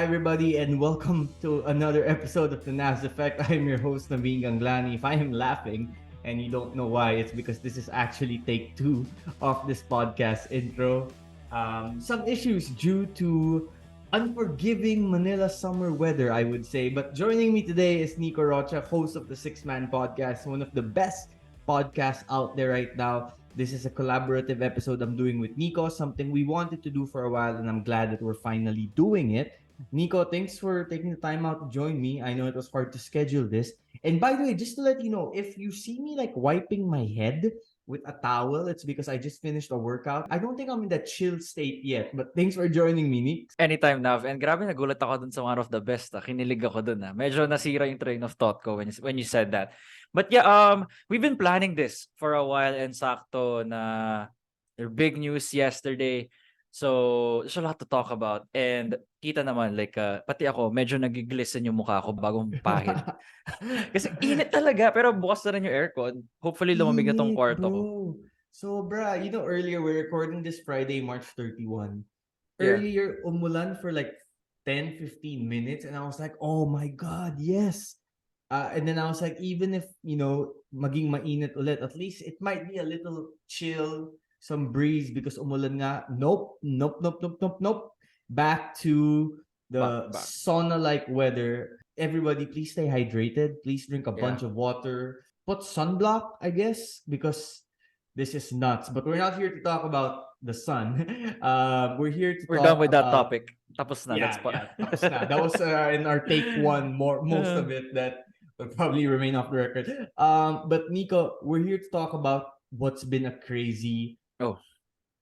everybody, and welcome to another episode of the Navs Effect. I am your host, Naveen Ganglani. If I am laughing and you don't know why, it's because this is actually take two of this podcast intro. Some issues due to unforgiving Manila summer weather, I would say. But joining me today is Nico Rocha, host of the Six Man Podcast, one of the best podcasts out there right now. This is a collaborative episode I'm doing with Nico, something we wanted to do for a while, and I'm glad that we're finally doing it. Nico, thanks for taking the time out to join me. I know it was hard to schedule this. And by the way, just to let you know, if you see me like wiping my head with a towel, it's because I just finished a workout. I don't think I'm in that chill state yet, but thanks for joining me, Nick. Anytime, Nav. And grabe nagulat ako dun sa one of the best. Kinilig ako dun. Medyo nasira yung train of thought ko when you said that. But yeah, we've been planning this for a while and sakto na there big news yesterday. So, there's a lot to talk about. And kita naman, like, pati ako, medyo nagiglisten yung mukha ko bagong pahid. Kasi init talaga, pero bukas na rin yung aircon. Hopefully, lumamig na tong Init, kwarto ko. bro. So, bruh, earlier we're recording this Friday, March 31. Yeah. Earlier, umulan for like 10, 15 minutes. And I was like, oh my God, yes. And then I was like, even if, maging mainit ulit, at least it might be a little chill, some breeze because umulan nga. Nope. Back to the Back. sauna-like weather. Everybody, please stay hydrated. Please drink a bunch of water. Put sunblock, I guess, because this is nuts. But we're not here to talk about the sun. We're here to We're talk done with that about... topic. Tapos na. Yeah, tapos na. That was in our take one, most of it that will probably remain off the record. But Nico, we're here to talk about what's been a crazy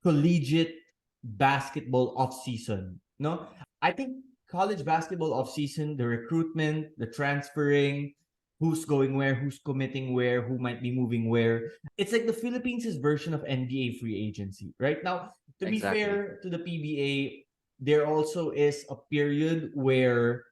collegiate basketball offseason. No? I think college basketball offseason, the recruitment, the transferring, who's going where, who's committing where, who might be moving where. It's like the Philippines' version of NBA free agency. Right now, to be fair to the PBA, there also is a period where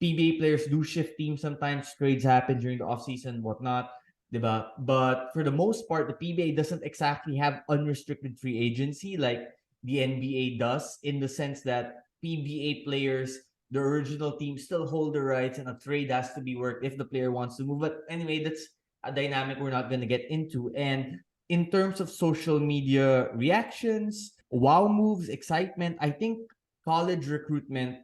PBA players do shift teams sometimes, trades happen during the offseason, whatnot, diba? But for the most part, the PBA doesn't exactly have unrestricted free agency like the NBA does, in the sense that PBA players, the original team, still hold the rights and a trade has to be worked if the player wants to move. But anyway, that's a dynamic we're not going to get into. And in terms of social media reactions, wow moves, excitement, I think college recruitment,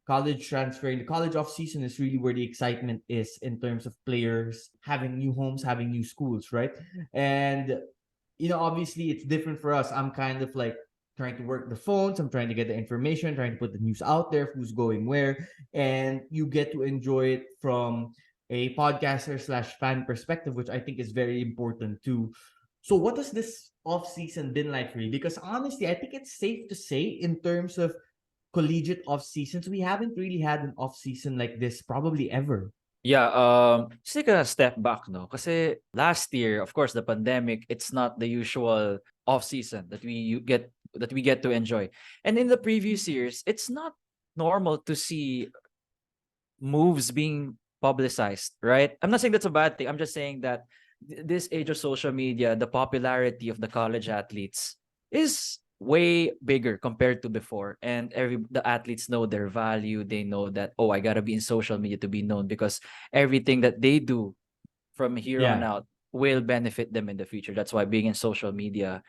college transferring, the college off season is really where the excitement is in terms of players having new homes, having new schools, right? And obviously it's different for us. I'm kind of like trying to work the phones, I'm trying to get the information, trying to put the news out there, who's going where, and you get to enjoy it from a podcaster slash fan perspective, which I think is very important too. So what has this off season been like for you? Because honestly, I think it's safe to say in terms of collegiate off seasons, we haven't really had an off season like this probably ever. Yeah, just take a step back, no? Kasi last year, of course, the pandemic, it's not the usual off season that we get to enjoy. And in the previous years, it's not normal to see moves being publicized, right? I'm not saying that's a bad thing. I'm just saying that this age of social media, the popularity of the college athletes is way bigger compared to before, and the athletes know their value. They know that, I gotta be in social media to be known, because everything that they do from here on out will benefit them in the future. That's why being in social media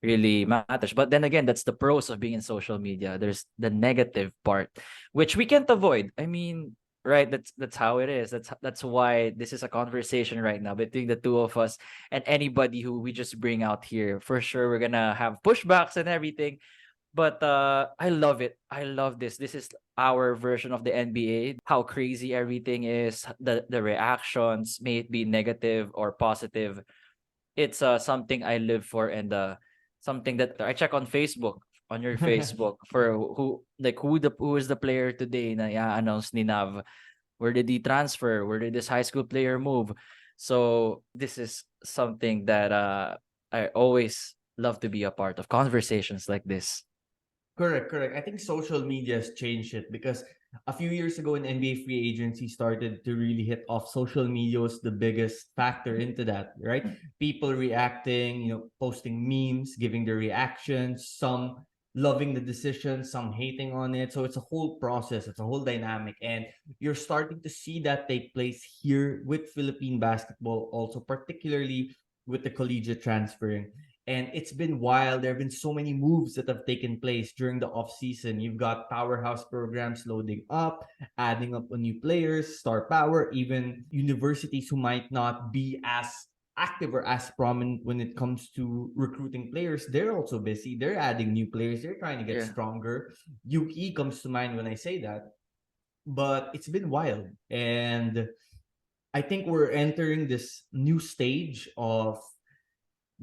really matters. But then again, that's the pros of being in social media. There's the negative part, which we can't avoid. I mean, right, that's how it is. That's why this is a conversation right now between the two of us, and anybody who we just bring out here. For sure we're gonna have pushbacks and everything, but I love it. I love this is our version of the NBA. How crazy everything is, the reactions, may it be negative or positive. It's something I live for, and something that I check on Facebook, on your Facebook, for who is the player today na i-announce ni Nav. Where did he transfer? Where did this high school player move? So this is something that I always love to be a part of, conversations like this. Correct. I think social media has changed it because a few years ago when NBA free agency started to really hit off, social media was the biggest factor into that, right? People reacting, posting memes, giving their reactions, some loving the decision, some hating on it. So it's a whole process, it's a whole dynamic. And you're starting to see that take place here with Philippine basketball, also particularly with the collegiate transferring. And it's been wild. There have been so many moves that have taken place during the off season. You've got powerhouse programs loading up, adding up on new players, star power, even universities who might not be as active or as prominent when it comes to recruiting players. They're also busy. They're adding new players. They're trying to get stronger. UE comes to mind when I say that. But it's been wild. And I think we're entering this new stage of,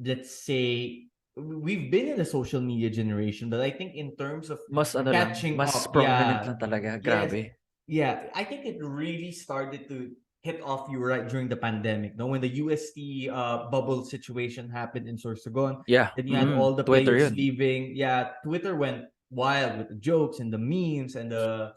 let's say, we've been in a social media generation, but I think in terms of Mas ano lang, catching mas up, prominent yeah, lang talaga, yes, grabe. yeah, I think it really started to hit off you right during the pandemic. No, when the UST bubble situation happened in Sorsogon, Yeah, then you had all the Twitter players yun. leaving. Yeah, Twitter went wild with the jokes and the memes and the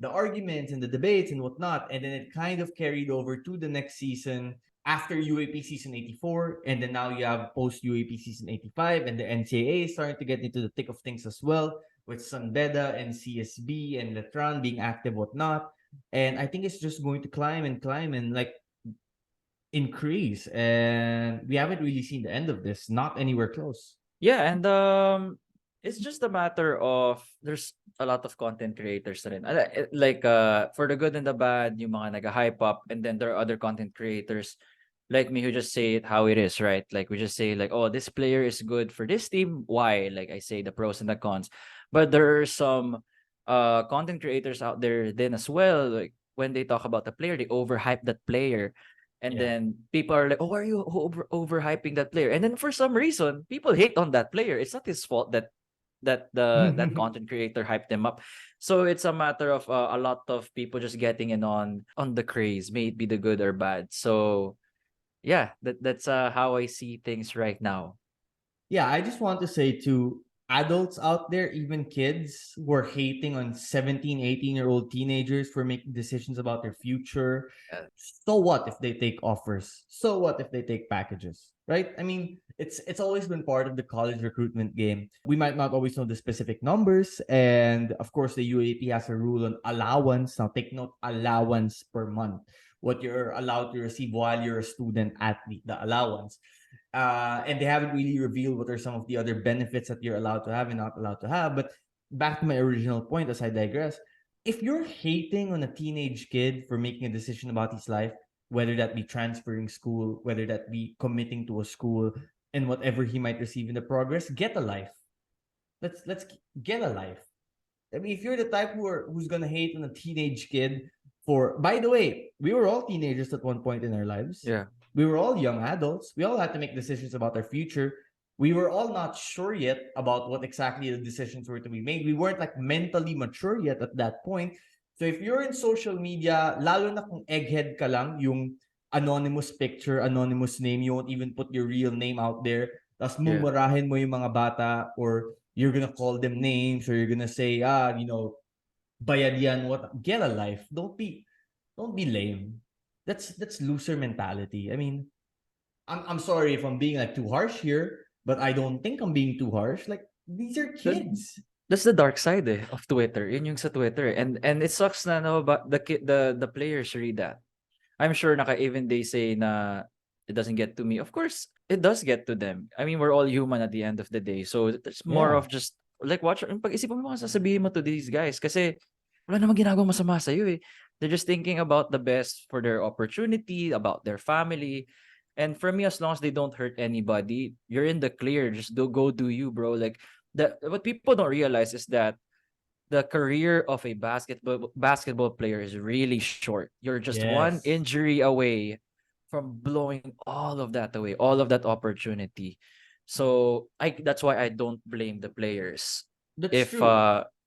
arguments and the debates and whatnot, and then it kind of carried over to the next season after UAP season 84, and then now you have post UAP season 85, and the NCAA is starting to get into the thick of things as well, with Sandeda and CSB and Letran being active, whatnot. And I think it's just going to climb and like increase. And we haven't really seen the end of this, not anywhere close. Yeah, and it's just a matter of there's a lot of content creators na rin. Like for the good and the bad, yung mga nag-hype up, and then there are other content creators like me who just say it how it is, right? Like we just say like, oh, this player is good for this team. Why? Like I say the pros and the cons. But there are some content creators out there then as well. Like when they talk about the player, they overhype that player. And then people are like, oh, are you overhyping that player? And then for some reason, people hate on that player. It's not his fault that that content creator hyped them up. So it's a matter of a lot of people just getting in on the craze, may it be the good or bad. So yeah, that's how I see things right now. Yeah, I just want to say to adults out there, even kids who are hating on 17, 18-year-old teenagers for making decisions about their future. Yeah. So what if they take offers? So what if they take packages? Right? I mean, it's always been part of the college recruitment game. We might not always know the specific numbers, and of course the UAP has a rule on allowance. Now take note, allowance per month. What you're allowed to receive while you're a student athlete, the allowance. And they haven't really revealed what are some of the other benefits that you're allowed to have and not allowed to have. But back to my original point, as I digress, if you're hating on a teenage kid for making a decision about his life, whether that be transferring school, whether that be committing to a school, and whatever he might receive in the progress, get a life. Let's get a life. I mean, if you're the type who's gonna hate on a teenage kid for, by the way, we were all teenagers at one point in our lives. Yeah. We were all young adults. We all had to make decisions about our future. We were all not sure yet about what exactly the decisions were to be made. We weren't like mentally mature yet at that point. So if you're in social media, lalo na kung egghead ka lang, yung anonymous picture, anonymous name, you won't even put your real name out there. Tapos mumurahin mo yung mga bata, or you're gonna call them names, or you're gonna say, bayad yan, what? Get a life. Don't be lame. That's loser mentality. I mean, I'm sorry if I'm being like too harsh here, but I don't think I'm being too harsh. Like, these are kids. That's the dark side of Twitter. Yun yung sa Twitter. And it sucks na no, but the players read that. I'm sure even they say na it doesn't get to me. Of course, it does get to them. I mean, we're all human at the end of the day. So it's more of just like watch, pag-isipan mo mga sasabihin mo to these guys kasi wala namang ginagawa masama sa iyo eh. They're just thinking about the best for their opportunity, about their family. And for me, as long as they don't hurt anybody, you're in the clear. Just go do you, bro. Like what people don't realize is that the career of a basketball player is really short. You're just one Yes. injury away from blowing all of that away, all of that opportunity. So that's why I don't blame the players. That's true.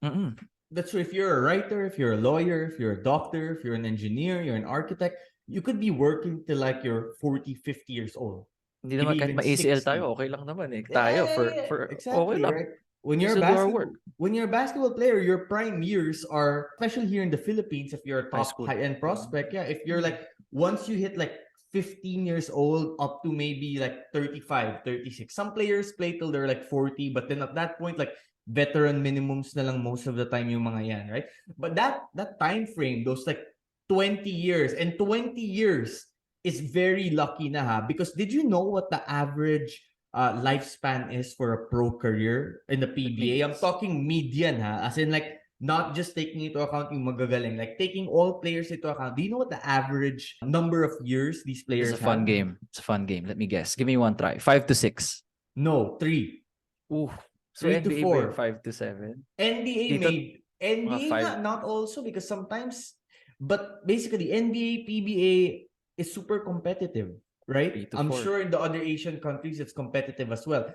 Mm-mm. That's true. If you're a writer, if you're a lawyer, if you're a doctor, if you're an engineer, you're an architect, you could be working till like you're 40, 50 years old. Hindi Maybe naman kahit even ma-ACL 60. tayo, okay lang naman eh. Yeah, Tayo yeah, yeah. for okay Exactly, lang. right? When We you're a still do our work. basketball player, your prime years are, especially here in the Philippines, if you're a High top school. high-end prospect, yeah, if you're like, once you hit like 15 years old up to maybe like 35, 36. Some players play till they're like 40, but then at that point, like veteran minimums na lang most of the time yung mga yan, right? But that time frame, those like 20 years, and 20 years is very lucky na ha, because did you know what the average lifespan is for a pro career in the PBA? I'm talking median ha, as in like not just taking into account yung magagaling, like taking all players into account. Do you know what the average number of years these players It's a fun have? game. It's a fun game. Let me guess. Give me one try. 5 to 6. No, 3. Ooh. So 3 to NBA ba 4. 5 to 7? NBA Dito, made NBA mga 5. not also, because sometimes, but basically NBA, PBA is super competitive, 3 right? to I'm 4. sure in the other Asian countries it's competitive as well.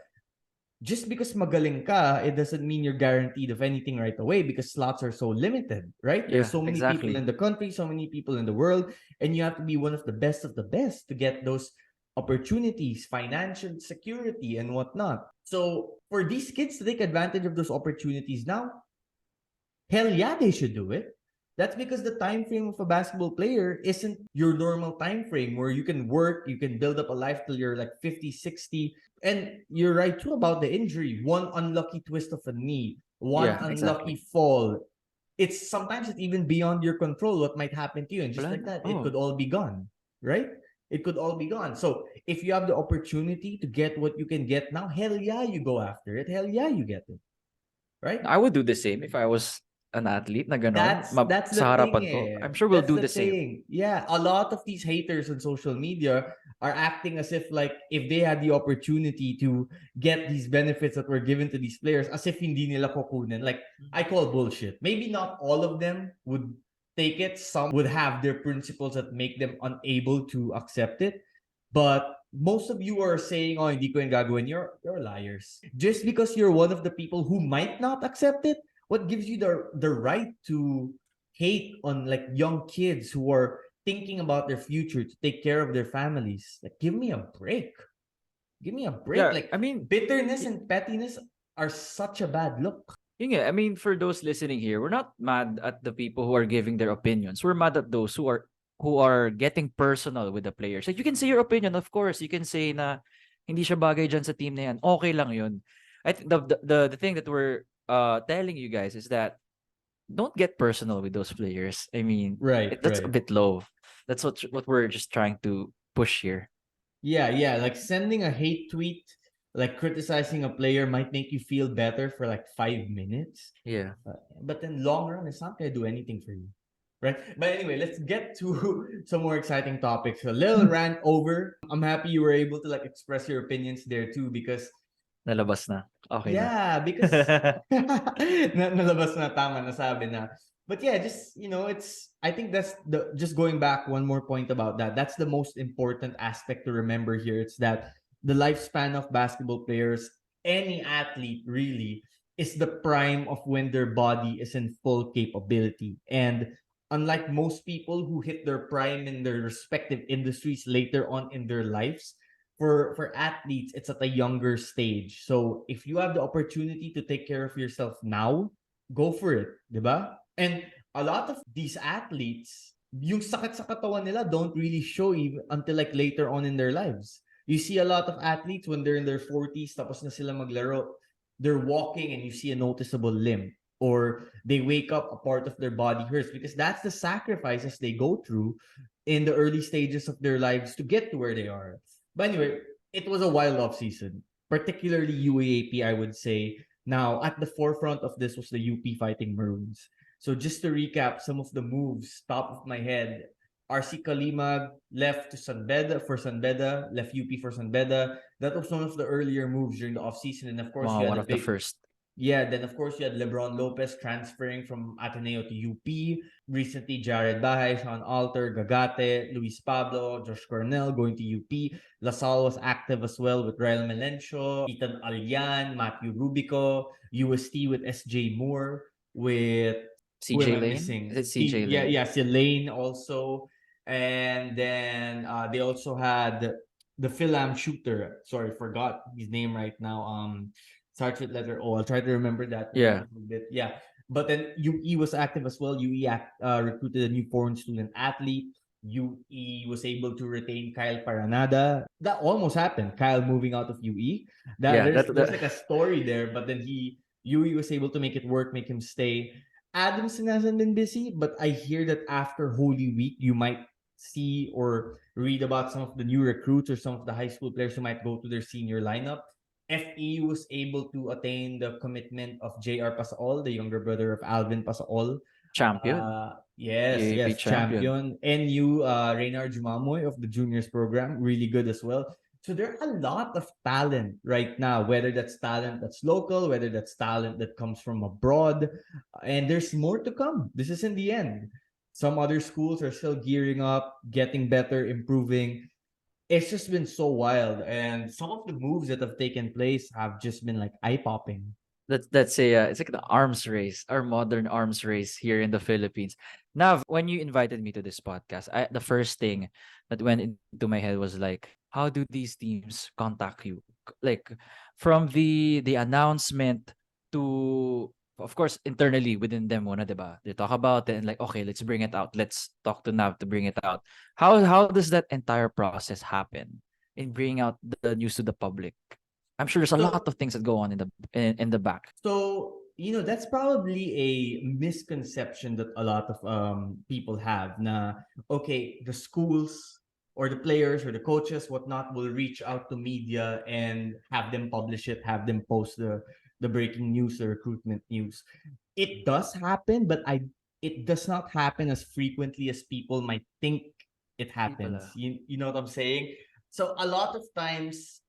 Just because magaling ka, it doesn't mean you're guaranteed of anything right away, because slots are so limited, right? Yeah, There's so many people exactly. in the country, so many people in the world, and you have to be one of the best to get those opportunities, financial security, and whatnot. So for these kids to take advantage of those opportunities now, hell yeah, they should do it. That's because the time frame of a basketball player isn't your normal time frame where you can work, you can build up a life till you're like 50, 60. And you're right too about the injury. One unlucky twist of a knee, one Yeah, unlucky exactly. fall. It's sometimes it's even beyond your control what might happen to you. And just Wala like na. that, it Oh. could all be gone, right? It could all be gone. So if you have the opportunity to get what you can get now, hell yeah, you go after it. Hell yeah, you get it. Right? I would do the same if I was an athlete na ganon. That's the Sa thing harapan ko. eh. I'm sure we'll That's do the the same. thing. Yeah, a lot of these haters on social media are acting as if like if they had the opportunity to get these benefits that were given to these players, as if hindi nila kukunin. Like, I call bullshit. Maybe not all of them would take it. Some would have their principles that make them unable to accept it. But most of you are saying, oh, hindi ko yung gagawin. You're liars. Just because you're one of the people who might not accept it, what gives you the right to hate on like young kids who are thinking about their future to take care of their families? Like, give me a break. Give me a break. Yeah, Like, I mean, bitterness and pettiness are such a bad look. yun nga, I mean, for those listening here, we're not mad at the people who are giving their opinions. We're mad at those who are getting personal with the players. Like, you can say your opinion, of course. You can say na hindi siya bagay dyan sa team na yan. Okay lang yun. I think the thing that we're telling you guys is that don't get personal with those players. I mean, Right, that's a right. bit low. That's what we're just trying to push here. Yeah. Like sending a hate tweet, like criticizing a player might make you feel better for like 5 minutes. Yeah. But in long run, it's not gonna do anything for you. Right? But anyway, let's get to some more exciting topics. A little rant over. I'm happy you were able to like express your opinions there too, because Nalabas na. Okay na. yeah, because nalabas na, tama, nasabi na. But yeah, just it's I think that's the just going back one more point about that. That's the most important aspect to remember here. It's that the lifespan of basketball players, any athlete really, is the prime of when their body is in full capability. And unlike most people who hit their prime in their respective industries later on in their lives, for athletes, it's at a younger stage. So if you have the opportunity to take care of yourself now, go for it, di ba? And a lot of these athletes, yung sakit sa katawan nila don't really show even until like later on in their lives. You see a lot of athletes when they're in their 40s, tapos na sila maglaro, they're walking and you see a noticeable limp, or they wake up, a part of their body hurts, because that's the sacrifices they go through in the early stages of their lives to get to where they are. But anyway, it was a wild off season, particularly UAAP, I would say. Now, at the forefront of this was the UP Fighting Maroons. So just to recap some of the moves, top of my head, RC Kalimag left to San Beda for San Beda, left UP for San Beda. That was one of the earlier moves during the offseason. And of course, you had One the of the big first. yeah, then of course you had LeBron Lopez transferring from Ateneo to UP. Recently, Jared Bahay, Sean Alter, Gagate, Luis Pablo, Josh Cornell going to UP. Lasal was active as well with Rael Melencio, Ethan Alyan, Matthew Rubico, UST with SJ Moore, with who am CJ I Lane? Is missing? it CJ Lane? Yeah, si Lane also. And then they also had the Philam shooter. Sorry, forgot his name right now. Starts with letter O. I'll try to remember that in a Yeah. little bit. Yeah. But then UE was active as well. UE recruited a new foreign student athlete. UE was able to retain Kyle Paranada. That almost happened. Kyle moving out of UE. That Yeah, there's like a story there, but then UE was able to make it work, make him stay. Adamson hasn't been busy, but I hear that after Holy Week, you might see or read about some of the new recruits or some of the high school players who might go to their senior lineup. FE was able to attain the commitment of JR Pasaol, the younger brother of Alvin Pasaol. champion. Yes, UAP yes, champion. champion. NU, Reynard Jumamoy of the juniors program, really good as well. So there are a lot of talent right now, whether that's talent that's local, whether that's talent that comes from abroad, and there's more to come. This is in the end. Some other schools are still gearing up, getting better, improving. It's just been so wild, and some of the moves that have taken place have just been like eye popping. That's a it's like the arms race, our modern arms race here in the Philippines. Nav, when you invited me to this podcast, the first thing that went into my head was like, how do these teams contact you? Like from the announcement to, of course, internally within them, muna, diba? They talk about it and like, okay, let's bring it out. Let's talk to Nav to bring it out. How does that entire process happen in bringing out the news to the public? I'm sure there's a lot So of things that go on in the back. So, that's probably a misconception that a lot of people have na, okay, the schools or the players or the coaches, whatnot, will reach out to media and have them publish it, have them post the breaking news, the recruitment news. It does happen, but it does not happen as frequently as people might think it Di pala. happens. You know what I'm saying? So a lot of times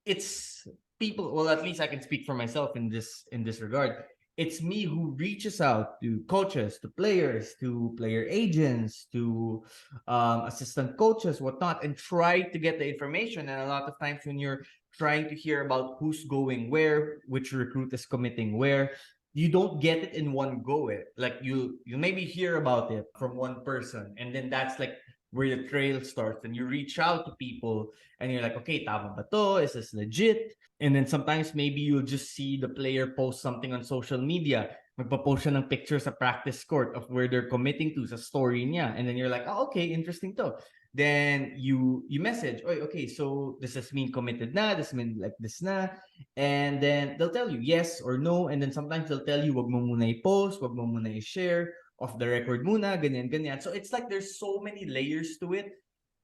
it's people, well, at least I can speak for myself in this regard. It's me who reaches out to coaches, to players, to player agents, to assistant coaches, whatnot, and try to get the information. And a lot of times when you're trying to hear about who's going where, which recruit is committing where, you don't get it in one go. Like you maybe hear about it from one person, and then that's like where the trail starts, and you reach out to people and you're like, okay, tama ba to? Is this legit? And then sometimes maybe you'll just see the player post something on social media. Magpa-post siya ng picture sa practice court of where they're committing to sa story niya. And then you're like, oh, okay, interesting to. Then you message, oh, okay, so does this mean committed na? Does this mean like this na? And then they'll tell you yes or no. And then sometimes they'll tell you, wag mo muna i-post, wag mo muna i-share, off the record muna, ganyan, ganyan. So it's like there's so many layers to it,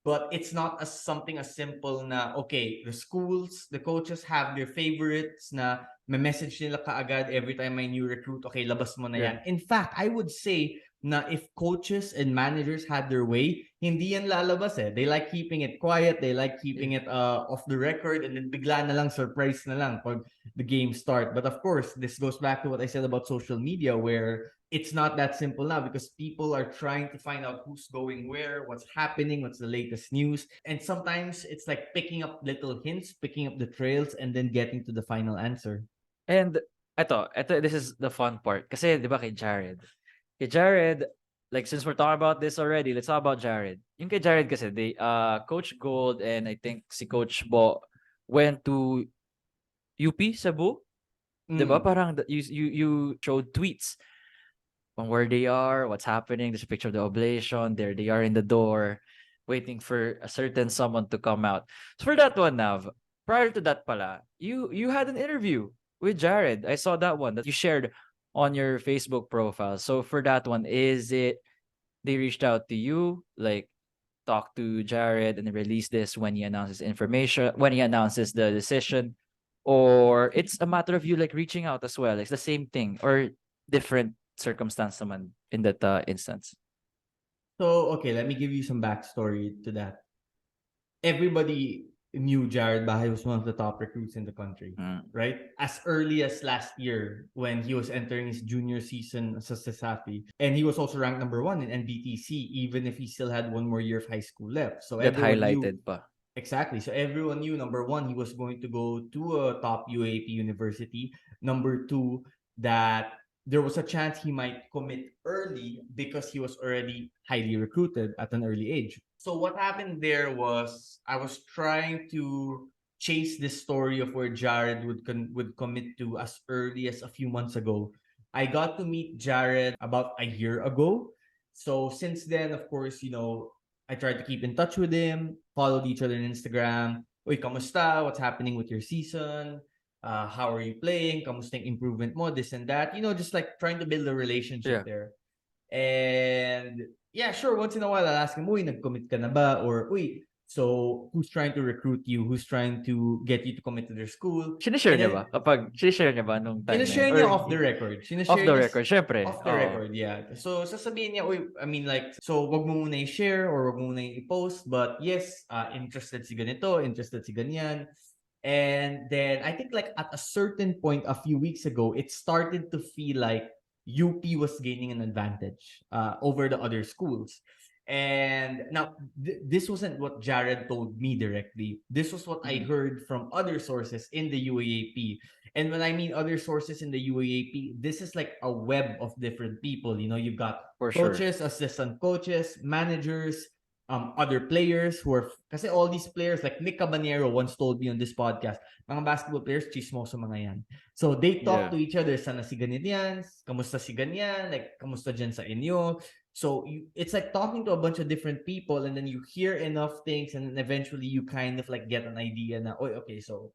but it's not as something as simple na, okay, the schools, the coaches have their favorites na may message nila kaagad every time may new recruit, okay, labas mo na yan. Yeah. In fact, I would say na if coaches and managers had their way, hindi yan lalabas eh. They like keeping it quiet, they like keeping it off the record, and then bigla na lang, surprise na lang pag the game start. But of course, this goes back to what I said about social media, where it's not that simple now because people are trying to find out who's going where, what's happening, what's the latest news. And sometimes it's like picking up little hints, picking up the trails, and then getting to the final answer. And eto, this is the fun part. Kasi, di ba kay Jared, like, since we're talking about this already, let's talk about Jared. Yung kay Jared kasi, Coach Gold and I think si Coach Bo went to UP, Cebu. Di ba? Parang you showed tweets on where they are, what's happening. There's a picture of the oblation. There they are in the door, waiting for a certain someone to come out. So for that one, Nav, prior to that pala, you had an interview with Jared. I saw that one that you shared on your Facebook profile. So for that one, is it they reached out to you, like talk to Jared and release this when he announces information, when he announces the decision, or it's a matter of you like reaching out as well? It's the same thing or different circumstance naman in that instance? So, okay, let me give you some backstory to that. Everybody knew Jared Bahay was one of the top recruits in the country, Mm. right? As early as last year when he was entering his junior season as a Sasafi. And he was also ranked number one in NBTC, even if he still had one more year of high school left. So Get everyone knew. highlighted pa. Exactly. So everyone knew, number one, he was going to go to a top UAP university. Number two, that there was a chance he might commit early because he was already highly recruited at an early age. So what happened there was I was trying to chase this story of where Jared would commit to as early as a few months ago. I got to meet Jared about a year ago. So since then, of course, I tried to keep in touch with him, followed each other on Instagram. Uy, kamusta? What's happening with your season? How are you playing? Kamusta yung improvement mo? This and that. Just like trying to build a relationship there. And yeah, sure, once in a while, I'll ask him, uy, nag-commit ka na ba? Or, uy, so who's trying to recruit you? Who's trying to get you to commit to their school? Sinishare And niya then, ba? Sinishare niya ba nung time na yun? sinashare Or niya off the record. off Sinashare the niya record, syempre. off the record, yeah. So, sasabihin niya, uy, I mean like, so wag mo muna i-share or wag mo muna i-post, but yes, interested si ganito, interested si ganyan. And then, I think like at a certain point a few weeks ago, it started to feel like UP was gaining an advantage over the other schools. And now, this wasn't what Jared told me directly. This was what I heard from other sources in the UAAP. And when I mean other sources in the UAAP, this is like a web of different people. You've got For coaches, sure. assistant coaches, managers, other players who are, kasi all these players, like Nick Cabanero once told me on this podcast, mga basketball players, chismoso mga yan. So they talk to each other, sana si ganyan yan, kamusta si ganyan, like kamusta dyan sa inyo. So it's like talking to a bunch of different people, and then you hear enough things, and then eventually you kind of like get an idea na, oh, okay, so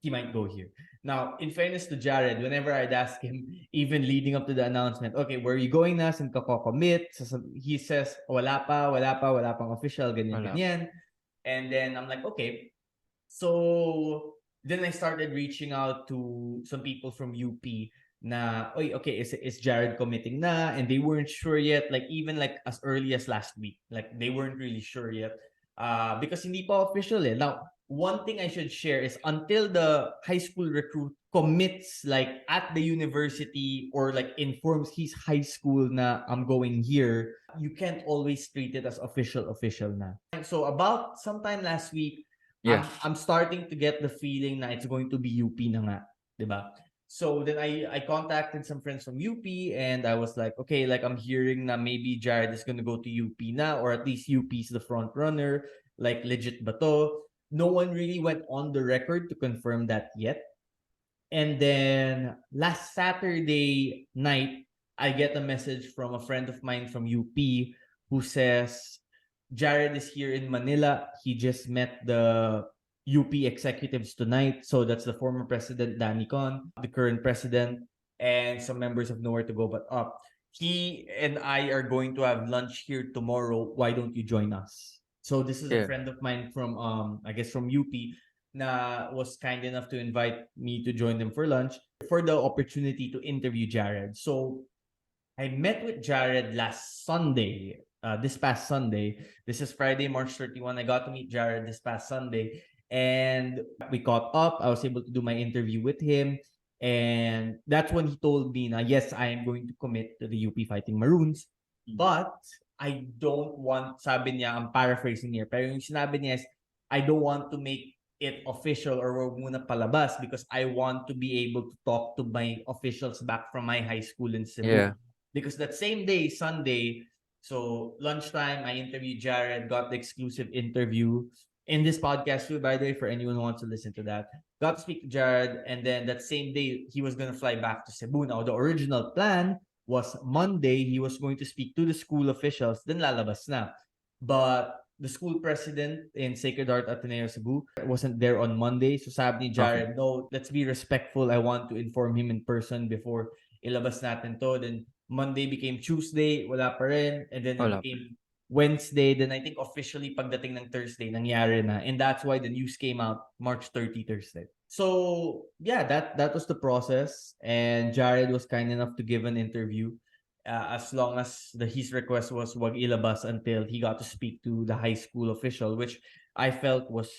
he might go here. Now, in fairness to Jared, whenever I'd ask him, even leading up to the announcement, okay, where are you going na? Saan ka ko-commit? He says, wala pang official, ganyan. And then I'm like, okay. So then I started reaching out to some people from UP na, okay, is Jared committing na? And they weren't sure yet, like even like as early as last week. Like they weren't really sure yet. Because hindi pa official eh. Now, one thing I should share is until the high school recruit commits like at the university or like informs his high school na I'm going here, you can't always treat it as official na. And so about sometime last week, I'm starting to get the feeling na it's going to be UP na nga, diba? So then I contacted some friends from UP and I was like, okay, like I'm hearing na maybe Jared is gonna go to UP na, or at least UP is the front runner, like legit ba to? No one really went on the record to confirm that yet. And then last Saturday night, I get a message from a friend of mine from UP who says, Jared is here in Manila. He just met the UP executives tonight. So that's the former president, Danny Con, the current president, and some members of Nowhere to Go But Up. He and I are going to have lunch here tomorrow. Why don't you join us? So this is a friend of mine from I guess from UP na was kind enough to invite me to join them for lunch for the opportunity to interview Jared. So I met with Jared last Sunday, this past Sunday. This is Friday, March 31. I got to meet Jared this past Sunday and we caught up. I was able to do my interview with him. And that's when he told me na, yes, I am going to commit to the UP Fighting Maroons. But I don't want, sabi niya, I'm paraphrasing here, pero yung sinabi niya is, I don't want to make it official or wag muna palabas because I want to be able to talk to my officials back from my high school in Cebu. Yeah. Because that same day, Sunday, so lunchtime, I interviewed Jared, got the exclusive interview in this podcast too, by the way, for anyone who wants to listen to that. Got to speak to Jared, and then that same day, he was going to fly back to Cebu. Now, the original plan was Monday, he was going to speak to the school officials, then lalabas na. But the school president in Sacred Heart Ateneo Cebu wasn't there on Monday. So sabi ni Jared, no, let's be respectful. I want to inform him in person before ilabas natin to. Then Monday became Tuesday, wala pa rin. And then it became Wednesday. Then I think officially pagdating ng Thursday, nangyari na. And that's why the news came out March 30 Thursday. So yeah, that was the process. And Jared was kind enough to give an interview. As long as his request was wag ilabas until he got to speak to the high school official, which I felt was,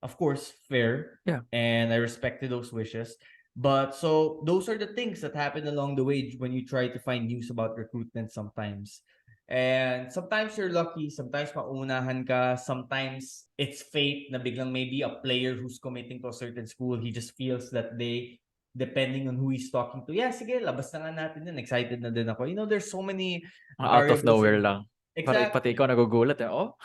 of course, fair. Yeah. And I respected those wishes. But so those are the things that happen along the way when you try to find news about recruitment sometimes. And sometimes you're lucky, sometimes maunahan ka, sometimes it's fate na biglang maybe a player who's committing to a certain school, he just feels that they, depending on who he's talking to, yeah, sige, labas na nga natin yun. Excited na din ako. There's so many Out of variables. nowhere lang. Exactly. Pati ikaw nagugulat eh. Oh?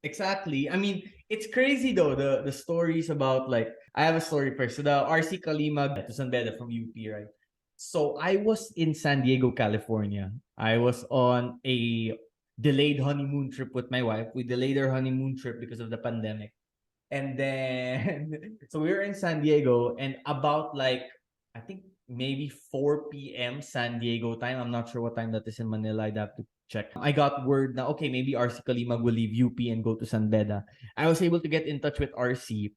Exactly. I mean, it's crazy though, the stories about like, I have a story first. So the RC Kalima to San Beda from UP, right? So I was in San Diego, California. I was on a delayed honeymoon trip with my wife. We delayed our honeymoon trip because of the pandemic. And then, so we were in San Diego, and about like, I think maybe 4 p.m. San Diego time. I'm not sure what time that is in Manila. I'd have to check. I got word na, okay, maybe RC Kalimag will leave UP and go to San Beda. I was able to get in touch with RC.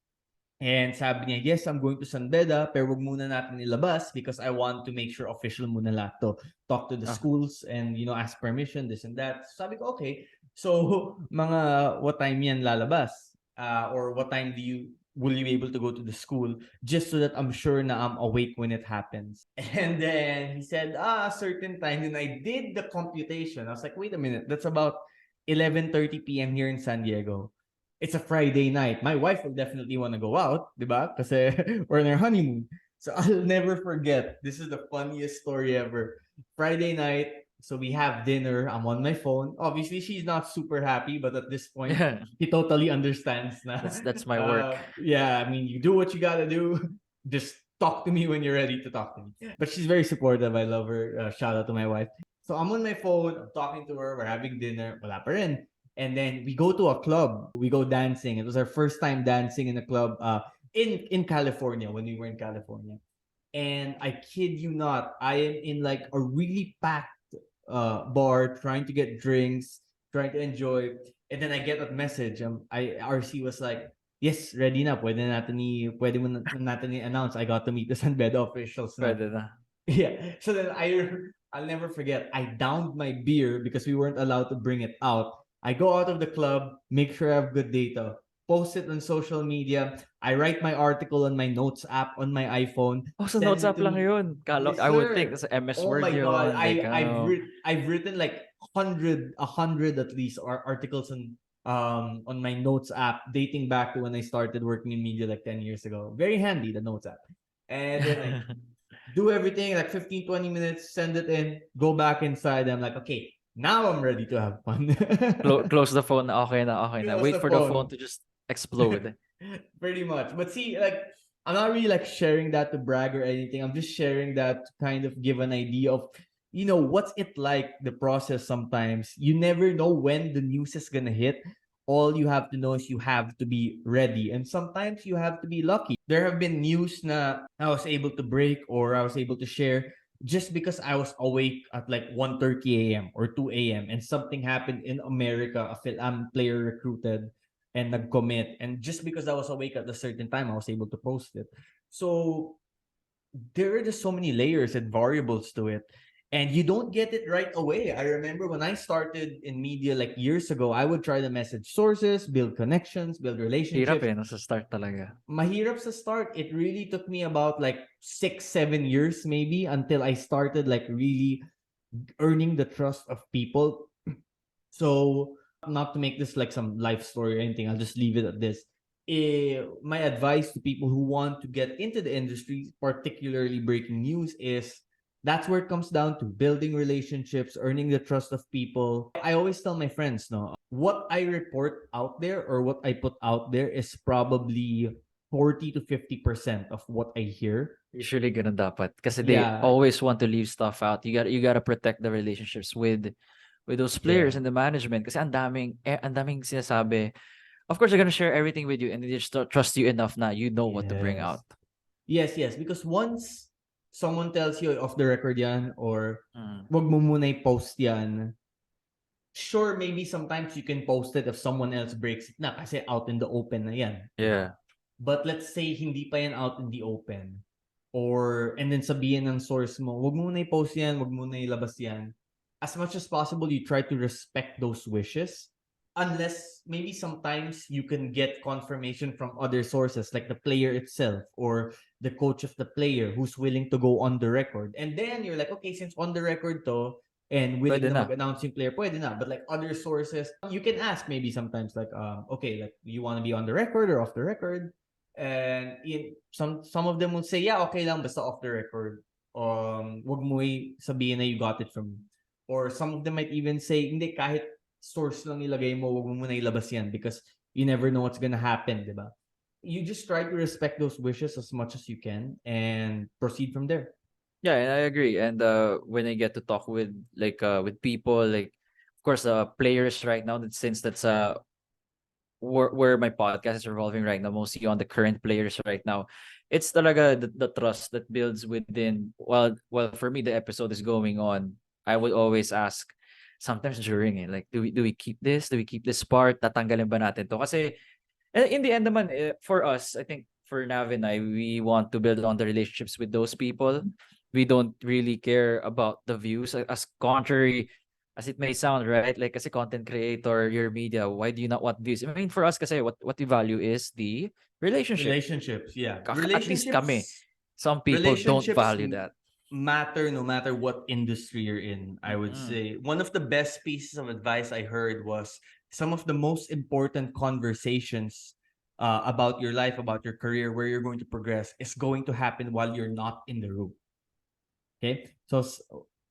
And sabi niya, yes, I'm going to San Beda, pero wag muna natin ilabas because I want to make sure official muna lahat to. Talk to the schools and, ask permission, this and that. So sabi ko, okay. So, mga what time yan lalabas? Or what time will you be able to go to the school just so that I'm sure na I'm awake when it happens. And then he said, a certain time. And I did the computation. I was like, wait a minute, that's about 11:30 p.m. here in San Diego. It's a Friday night. My wife will definitely want to go out, di ba? Kasi we're on our honeymoon. So I'll never forget. This is the funniest story ever. Friday night, so we have dinner. I'm on my phone. Obviously, she's not super happy, but at this point, she totally understands na. That's my work. Yeah, I mean, you do what you gotta do. Just talk to me when you're ready to talk to me. But she's very supportive. I love her. Shout out to my wife. So I'm on my phone. I'm talking to her. We're having dinner. Wala pa rin. And then we go to a club. We go dancing. It was our first time dancing in a club in California, when we were in California. And I kid you not, I am in like a really packed bar trying to get drinks, trying to enjoy. And then I get a message. RC was like, yes, ready na. Pwede mo natin i-announce. I got to meet the San Beda officials na. Pwede na. Yeah. So then I'll never forget. I downed my beer because we weren't allowed to bring it out. I go out of the club, make sure I have good data, post it on social media. I write my article on my notes app on my iPhone. Oh, sa notes app lang yun. Yes, I would think sir. sa MS Oh Word my God. yun. Like, I've written like 100 at least articles on my notes app dating back to when I started working in media like 10 years ago. Very handy, the notes app. And then I do everything like 15-20 minutes, send it in, go back inside. I'm like, okay, now I'm ready to have fun. Close the phone. Okay na. Close Wait the for the phone. phone to just explode. Pretty much. But see, like, I'm not really like sharing that to brag or anything. I'm just sharing that to kind of give an idea of, what's it like, the process sometimes. You never know when the news is gonna hit. All you have to know is you have to be ready. And sometimes you have to be lucky. There have been news na I was able to break or I was able to share just because I was awake at like 1:30 a.m. or 2 a.m. and something happened in America, a Phil-Am player recruited and nag-commit. And just because I was awake at a certain time, I was able to post it. So there are just so many layers and variables to it. And you don't get it right away. I remember when I started in media like years ago, I would try to message sources, build connections, build relationships. Hirap no, sa start talaga. Mahirap sa start. It really took me about like 6-7 years maybe until I started like really earning the trust of people. So not to make this like some life story or anything, I'll just leave it at this. My advice to people who want to get into the industry, particularly breaking news, is that's where it comes down to building relationships, earning the trust of people. I always tell my friends, no, what I report out there or what I put out there is probably 40 to 50% of what I hear. Usually ganun dapat. Kasi they always want to leave stuff out. You gotta protect the relationships with those players and the management. Kasi ang daming sinasabi. Of course, they're gonna share everything with you and they just trust you enough na you know what to bring out. Yes. Because once someone tells you off the record yan or wag mo muna i-post yan, sure, maybe sometimes you can post it if someone else breaks it na kasi out in the open na yan. Yeah. But let's say hindi pa yan out in the open. And then sabihin ng source mo, wag mo muna i-post yan, wag mo muna ilabas yan. As much as possible, you try to respect those wishes. Unless maybe sometimes you can get confirmation from other sources like the player itself or the coach of the player who's willing to go on the record. And then you're like, okay, since on the record to and willing to mag-announce yung player, pwede na. But like other sources, you can ask maybe sometimes like, okay, like you want to be on the record or off the record? And some of them will say, yeah, okay lang, basta off the record. Wag mo sabihin na you got it from me. Or some of them might even say, hindi, kahit source lang nilagay mo, wag mo muna ilabas yan because you never know what's gonna happen, di ba? You just try to respect those wishes as much as you can and proceed from there. Yeah, and I agree. And when I get to talk with people, like of course, players right now, since that's where my podcast is revolving right now, mostly on the current players right now. It's talaga the trust that builds within. Well, for me, the episode is going on. I would always ask, sometimes during it, like, do we keep this? Do we keep this part? Tatanggalin ba natin to? Kasi in the end naman, for us, I think for Nav and I, we want to build on the relationships with those people. We don't really care about the views, as contrary as it may sound, right? Like, as a content creator, your media, why do you not want views? I mean, for us, kasi what we value is the relationship. Relationships, yeah. At least kami. Some people don't Relationships value that. matter no matter what industry you're in, I would say. One of the best pieces of advice I heard was some of the most important conversations about your life, about your career, where you're going to progress, is going to happen while you're not in the room. Okay? So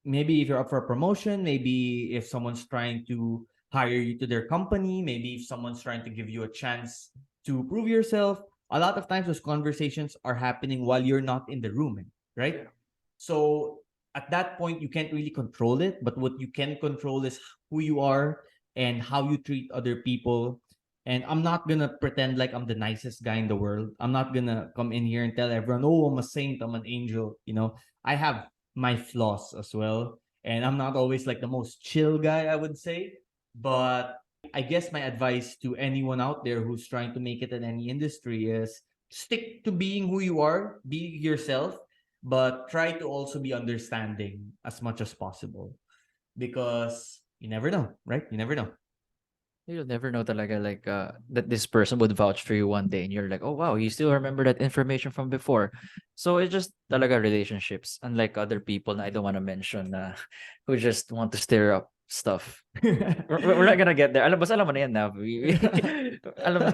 maybe if you're up for a promotion, maybe if someone's trying to hire you to their company, maybe if someone's trying to give you a chance to prove yourself, a lot of times those conversations are happening while you're not in the room, right? Yeah. So at that point, you can't really control it, but what you can control is who you are and how you treat other people. And I'm not gonna pretend like I'm the nicest guy in the world. I'm not gonna come in here and tell everyone, oh, I'm a saint, I'm an angel. I have my flaws as well. And I'm not always like the most chill guy, I would say. But I guess my advice to anyone out there who's trying to make it in any industry is stick to being who you are, be yourself, but try to also be understanding as much as possible. Because you never know, right? You never know. You'll never know talaga, like, that this person would vouch for you one day and you're like, oh wow, you still remember that information from before. So it's just talaga relationships, unlike other people na I don't want to mention, who just want to stir up stuff. We're not gonna get there. Alam mo na yan na. Alam,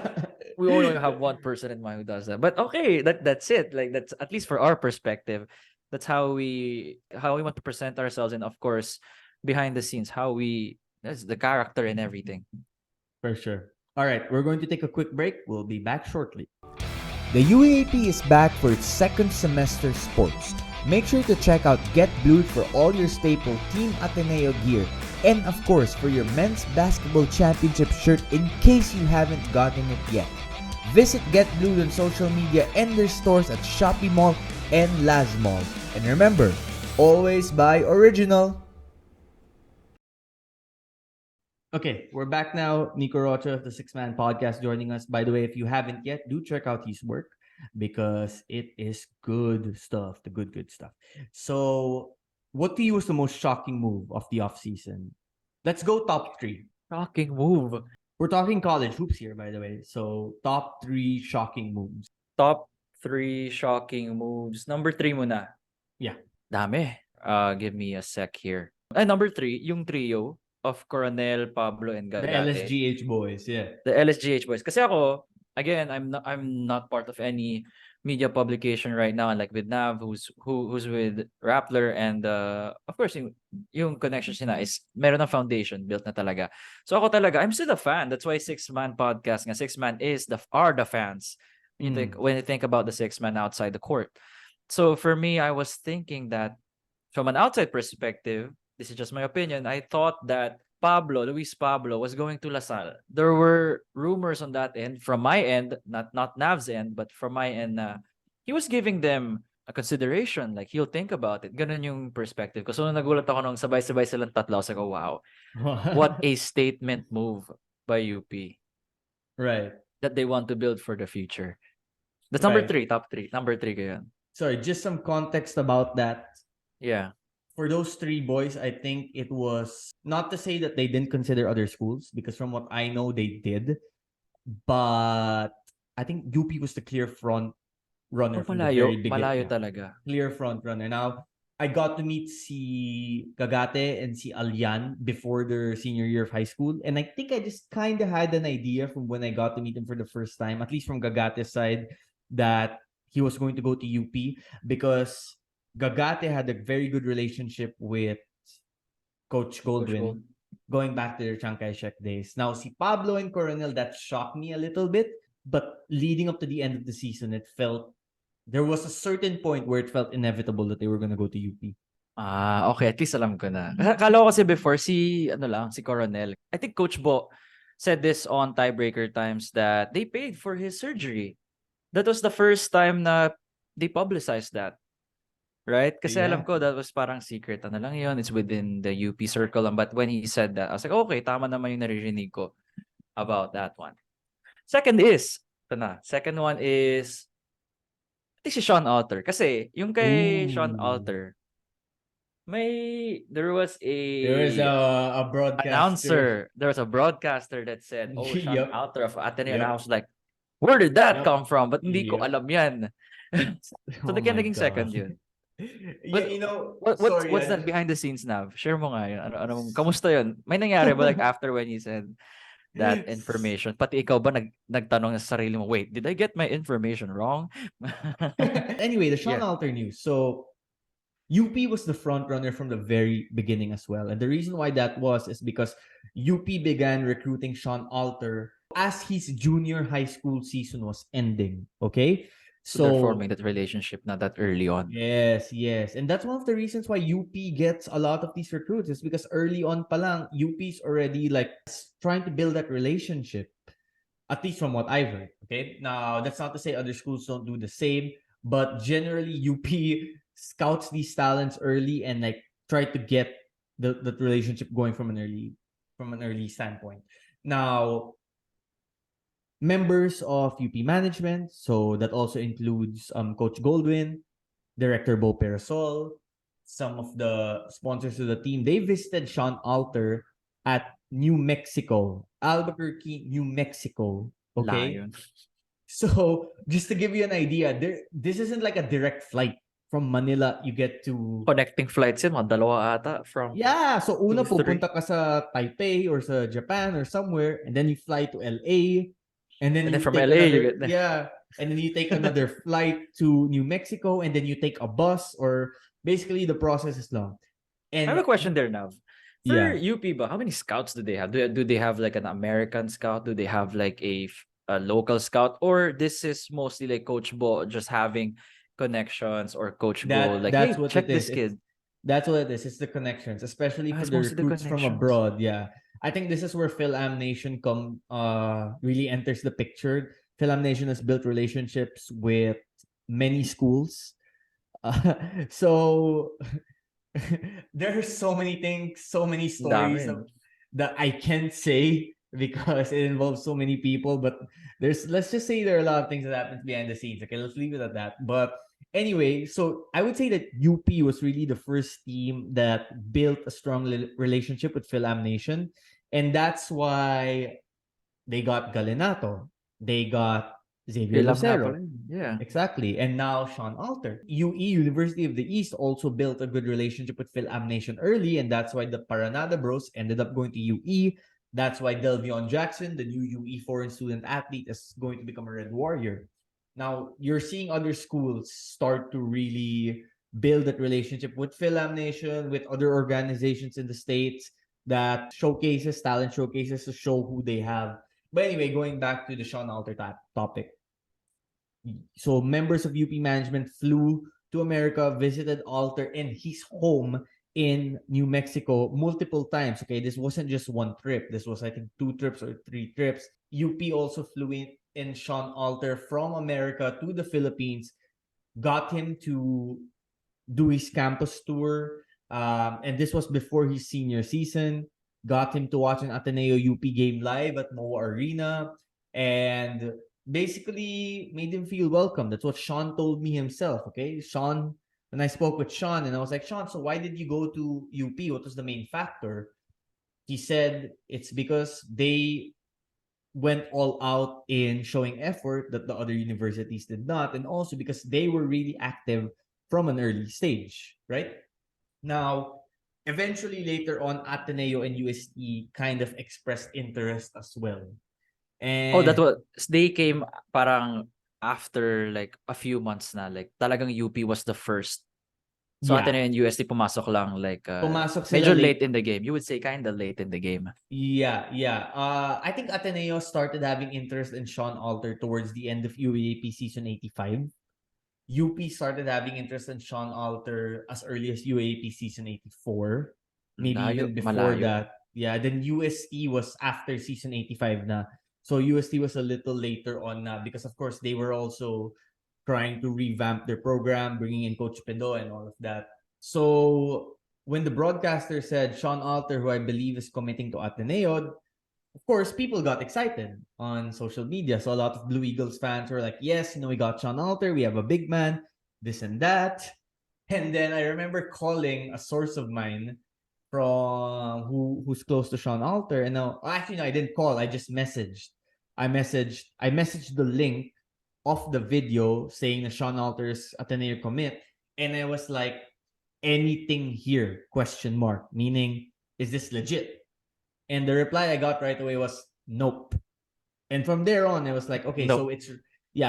we only have one person in mind who does that. But okay, that's it. Like, that's at least for our perspective. That's how we want to present ourselves, and of course, behind the scenes, that's the character and everything. For sure. All right, we're going to take a quick break. We'll be back shortly. The UAAP is back for its second semester sports. Make sure to check out Get Blued for all your staple Team Ateneo gear, and of course for your men's basketball championship shirt in case you haven't gotten it yet. Visit Get Blued on social media and their stores at Shopee Mall and Laz Mall. And remember, always buy original. Okay, we're back now. Nico Rocha of the Six Man Podcast joining us. By the way, if you haven't yet, do check out his work because it is good stuff. The good stuff. So, what to you was the most shocking move of the offseason? Let's go top 3. Shocking move. We're talking college hoops here, by the way. So, top 3 shocking moves. Top 3 shocking moves. Number 3 muna. Yeah. Dami. Give me a sec here. Number 3, yung trio of Coronel, Pablo, and Gagate. The LSGH boys, yeah. The LSGH boys. Kasi ako, again, I'm not part of any media publication right now, like with Nav, who's with Rappler, and of course yung connections niya is meron ng foundation built na talaga. So ako talaga, I'm still a fan. That's why Six Man Podcast, nga Six Man are the fans. When you think about the Six Man outside the court. So for me, I was thinking that from an outside perspective, this is just my opinion, I thought that Luis Pablo was going to LaSalle. There were rumors on that end, from my end, not Nav's end, but from my end, he was giving them a consideration, like he'll think about it. Ganun yung perspective ko. So nung nagulat ako nung sabay-sabay silang tatlo, I was like, oh wow, what a statement move by UP. Right. That they want to build for the future. That's number 3, top 3. Number 3 ko yan. Sorry, just some context about that. Yeah. For those 3 boys, I think it was not to say that they didn't consider other schools, because from what I know, they did. But I think UP was the clear front runner from the very beginning. Malayo talaga. Clear front runner. Now, I got to meet si Gagate and si Alyan before their senior year of high school. And I think I just kind of had an idea from when I got to meet them for the first time, at least from Gagate's side, that he was going to go to UP because Gagate had a very good relationship with Coach Goldwyn, going back to their Chiang Kai-shek days. Now, si Pablo and Coronel, that shocked me a little bit. But leading up to the end of the season, there was a certain point where it felt inevitable that they were going to go to UP. Okay. At least alam ko na. Akala ko kasi before si Coronel. I think Coach Bo said this on Tiebreaker Times that they paid for his surgery. That was the first time na they publicized that. Right? Kasi alam Yeah. ko that was parang secret. Ano lang yun? It's within the UP circle. But when he said that, I was like, okay, tama naman yung naririnig ko about that one. Second one is, I think si Sean Alter. Kasi yung kay Sean Ooh. Alter, there was There is a a broadcaster. there was a broadcaster that said, oh, Sean Yep. Alter of Ateneo. And I Yep. was like, where did that Yep. come from? But hindi ko Yep. alam yan. So, Oh my naging God. second yun. Yeah, you know, What's that behind the scenes, Nav? Share mo nga yun. Kamusta yun? May nangyari ba like after when you said that information? Pati ikaw ba nagtanong sa sarili mo, wait, did I get my information wrong? Anyway, the Sean Yeah. Alter news. So UP was the front runner from the very beginning as well. And the reason why that is because UP began recruiting Sean Alter as his junior high school season was ending. Okay? So they're forming that relationship not that early on. Yes. And that's one of the reasons why UP gets a lot of these recruits is because early on palang, UP's already like trying to build that relationship. At least from what I've heard. Okay. Now, that's not to say other schools don't do the same, but generally UP scouts these talents early and like try to get the relationship going from an early standpoint. Now, members of UP management, so that also includes Coach Goldwyn, Director Bo Perasol, some of the sponsors of the team, they visited Sean Alter at New Mexico, Albuquerque, New Mexico. Okay. Layon. So just to give you an idea, this isn't like a direct flight from Manila. You get to Connecting flights yun, mga dalawa ata from so una 2, 3. pupunta ka sa Taipei or sa Japan or somewhere, and then you fly to LA, and then you from take LA you another get there. and then you take another flight to New Mexico, and then you take a bus, or basically the process is long. And I have a question there now. For Yeah. UP ba, how many scouts do they have? Do they have like an American scout? Do they have like a local scout? Or this is mostly like Coach Bo just having connections, or Coach Bo like, that's hey, what check it this is. kid. That's what it is. It's the connections, especially for It's the mostly the recruits from connections. abroad. Yeah. I think this is where Phil-Am Nation really enters the picture. Phil-Am Nation has built relationships with many schools. So there are so many things, so many stories Dami. that I can't say because it involves so many people. But let's just say there are a lot of things that happens behind the scenes. Okay, let's leave it at that. But anyway, so I would say that UP was really the first team that built a strong relationship with Phil-Am Nation, and that's why they got Galinato, they got Xavier Phil-Am nga Lucero. pala yun. Yeah. Exactly. And now Sean Alter. UE, University of the East, also built a good relationship with Phil-Am Nation early, and that's why the Paranada Bros ended up going to UE. That's why Delvion Jackson, the new UE foreign student athlete, is going to become a Red Warrior. Now, you're seeing other schools start to really build that relationship with Phil-Am Nation, with other organizations in the States that talent showcases to show who they have. But anyway, going back to the Sean Alter topic. So members of UP management flew to America, visited Alter in his home in New Mexico multiple times. Okay, this wasn't just one trip. This was, I think, 2 trips or 3 trips. UP also flew in Sean Alter from America to the Philippines, got him to do his campus tour. And this was before his senior season. Got him to watch an Ateneo UP game live at Moa Arena. And basically made him feel welcome. That's what Sean told me himself. Okay, Sean, when I spoke with Sean and I was like, Sean, so why did you go to UP? What was the main factor? He said it's because they went all out in showing effort that the other universities did not, and also because they were really active from an early stage, right? Now, eventually later on, Ateneo and UST kind of expressed interest as well. And that was, they came parang after like a few months na, like talagang UP was the first. So Ateneo and UST pumasok lang like pumasok sila major late in the game. You would say kind of late in the game. Yeah. I think Ateneo started having interest in Sean Alter towards the end of UAAP season 85. UP started having interest in Sean Alter as early as UAP season 84. Maybe even before malayo. that. Yeah, then UST was after season 85 na. So UST was a little later on na because of course they were also trying to revamp their program, bringing in Coach Pindo and all of that. So when the broadcaster said Sean Alter, who I believe is committing to Ateneo, of course, people got excited on social media. So a lot of Blue Eagles fans were like, yes, we got Sean Alter, we have a big man, this and that. And then I remember calling a source of mine from who's close to Sean Alter. And now, actually, no, I didn't call. I just messaged. I messaged the link of the video saying that Sean Alter's Ateneo commit. And I was like, anything here? Question mark. Meaning, is this legit? And the reply I got right away was nope. And from there on, I was like, okay, Nope.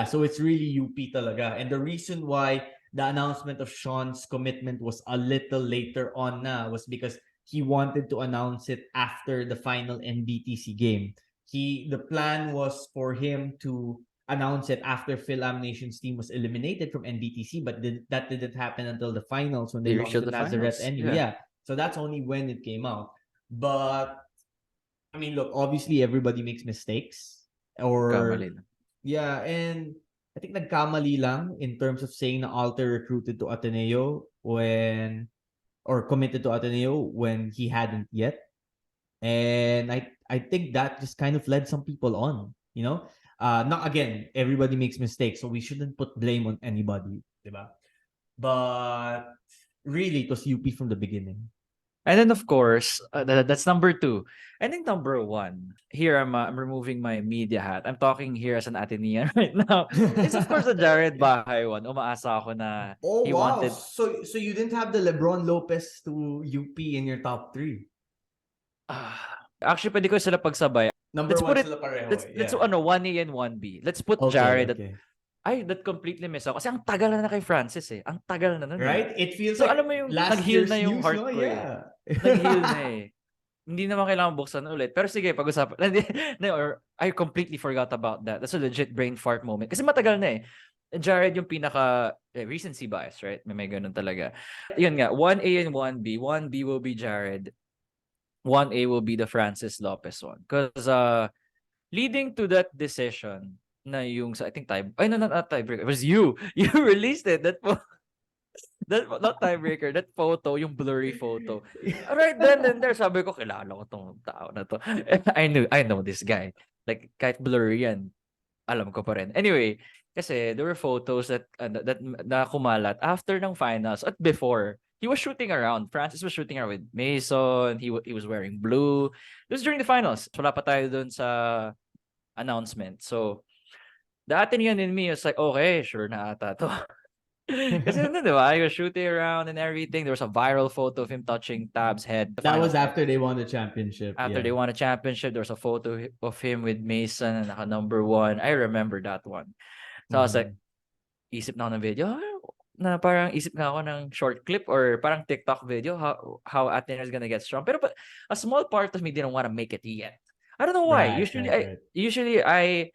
so it's really UP talaga. And the reason why the announcement of Sean's commitment was a little later on na was because he wanted to announce it after the final NBTC game. The plan was for him to announce it after Phil Nation's team was eliminated from NBTC, but that didn't happen until the finals when they lost reached to the Nazareth finals. anyway. Yeah. So that's only when it came out. But I mean, look, obviously everybody makes mistakes. Kamali lang. Yeah, and I think nagkamali lang in terms of saying na Alter recruited to Ateneo or committed to Ateneo when he hadn't yet. And I think that just kind of led some people on, Not again, everybody makes mistakes, so we shouldn't put blame on anybody, diba? But really, it was UP from the beginning. And then of course, that's number 2. I think number 1, here I'm removing my media hat. I'm talking here as an Atenean right now. It's of course the Jared Bahay one. Umaasa ako na Oh he wow! wanted. So you didn't have the LeBron Lopez to UP in your top 3. Actually, pwede ko sila pagsabay. Number Let's 1 put it. sila pareho. Let's Yeah. 1A and 1B. Let's put Jared at. That completely miss ako. Kasi ang tagal na kay Francis eh. Ang tagal na nun Right? It feels So like alam mo yung last nag-heal year's na yung news, heart no? ko eh. Yeah. Nag-heal na eh. Hindi naman kailangan buksan ulit. Pero sige, pag-usapan. Or I completely forgot about that. That's a legit brain fart moment. Kasi matagal na eh. Jared yung pinaka recency bias, right? May ganun talaga. Yun nga, 1A and 1B. 1B will be Jared. 1A will be the Francis Lopez one. Because leading to that decision na yung sa I think not tiebreaker. It was you. You released it. That not tiebreaker. That photo, yung blurry photo. Right then and there, sabi ko, kilala ko tong tao na to. I know this guy. Like, kahit blurry yan, alam ko pa rin. Anyway, kasi there were photos that na kumalat after ng finals at before. He was shooting around. Francis was shooting around with Mason. He was wearing blue. It was during the finals. Wala pa tayo dun sa announcement. So, the Atenean in me was like, okay, sure na ata to. Kasi di ba? He was shooting around and everything. There was a viral photo of him touching Tab's head. That was after they won the championship. After they won a championship, there was a photo of him with Mason and naka number 1. I remember that one. So I was like, isip na ako ng video. Na parang isip nga ako ng short clip or parang TikTok video how Ateneo is gonna get strong. Pero a small part of me didn't want to make it yet. I don't know why. Usually I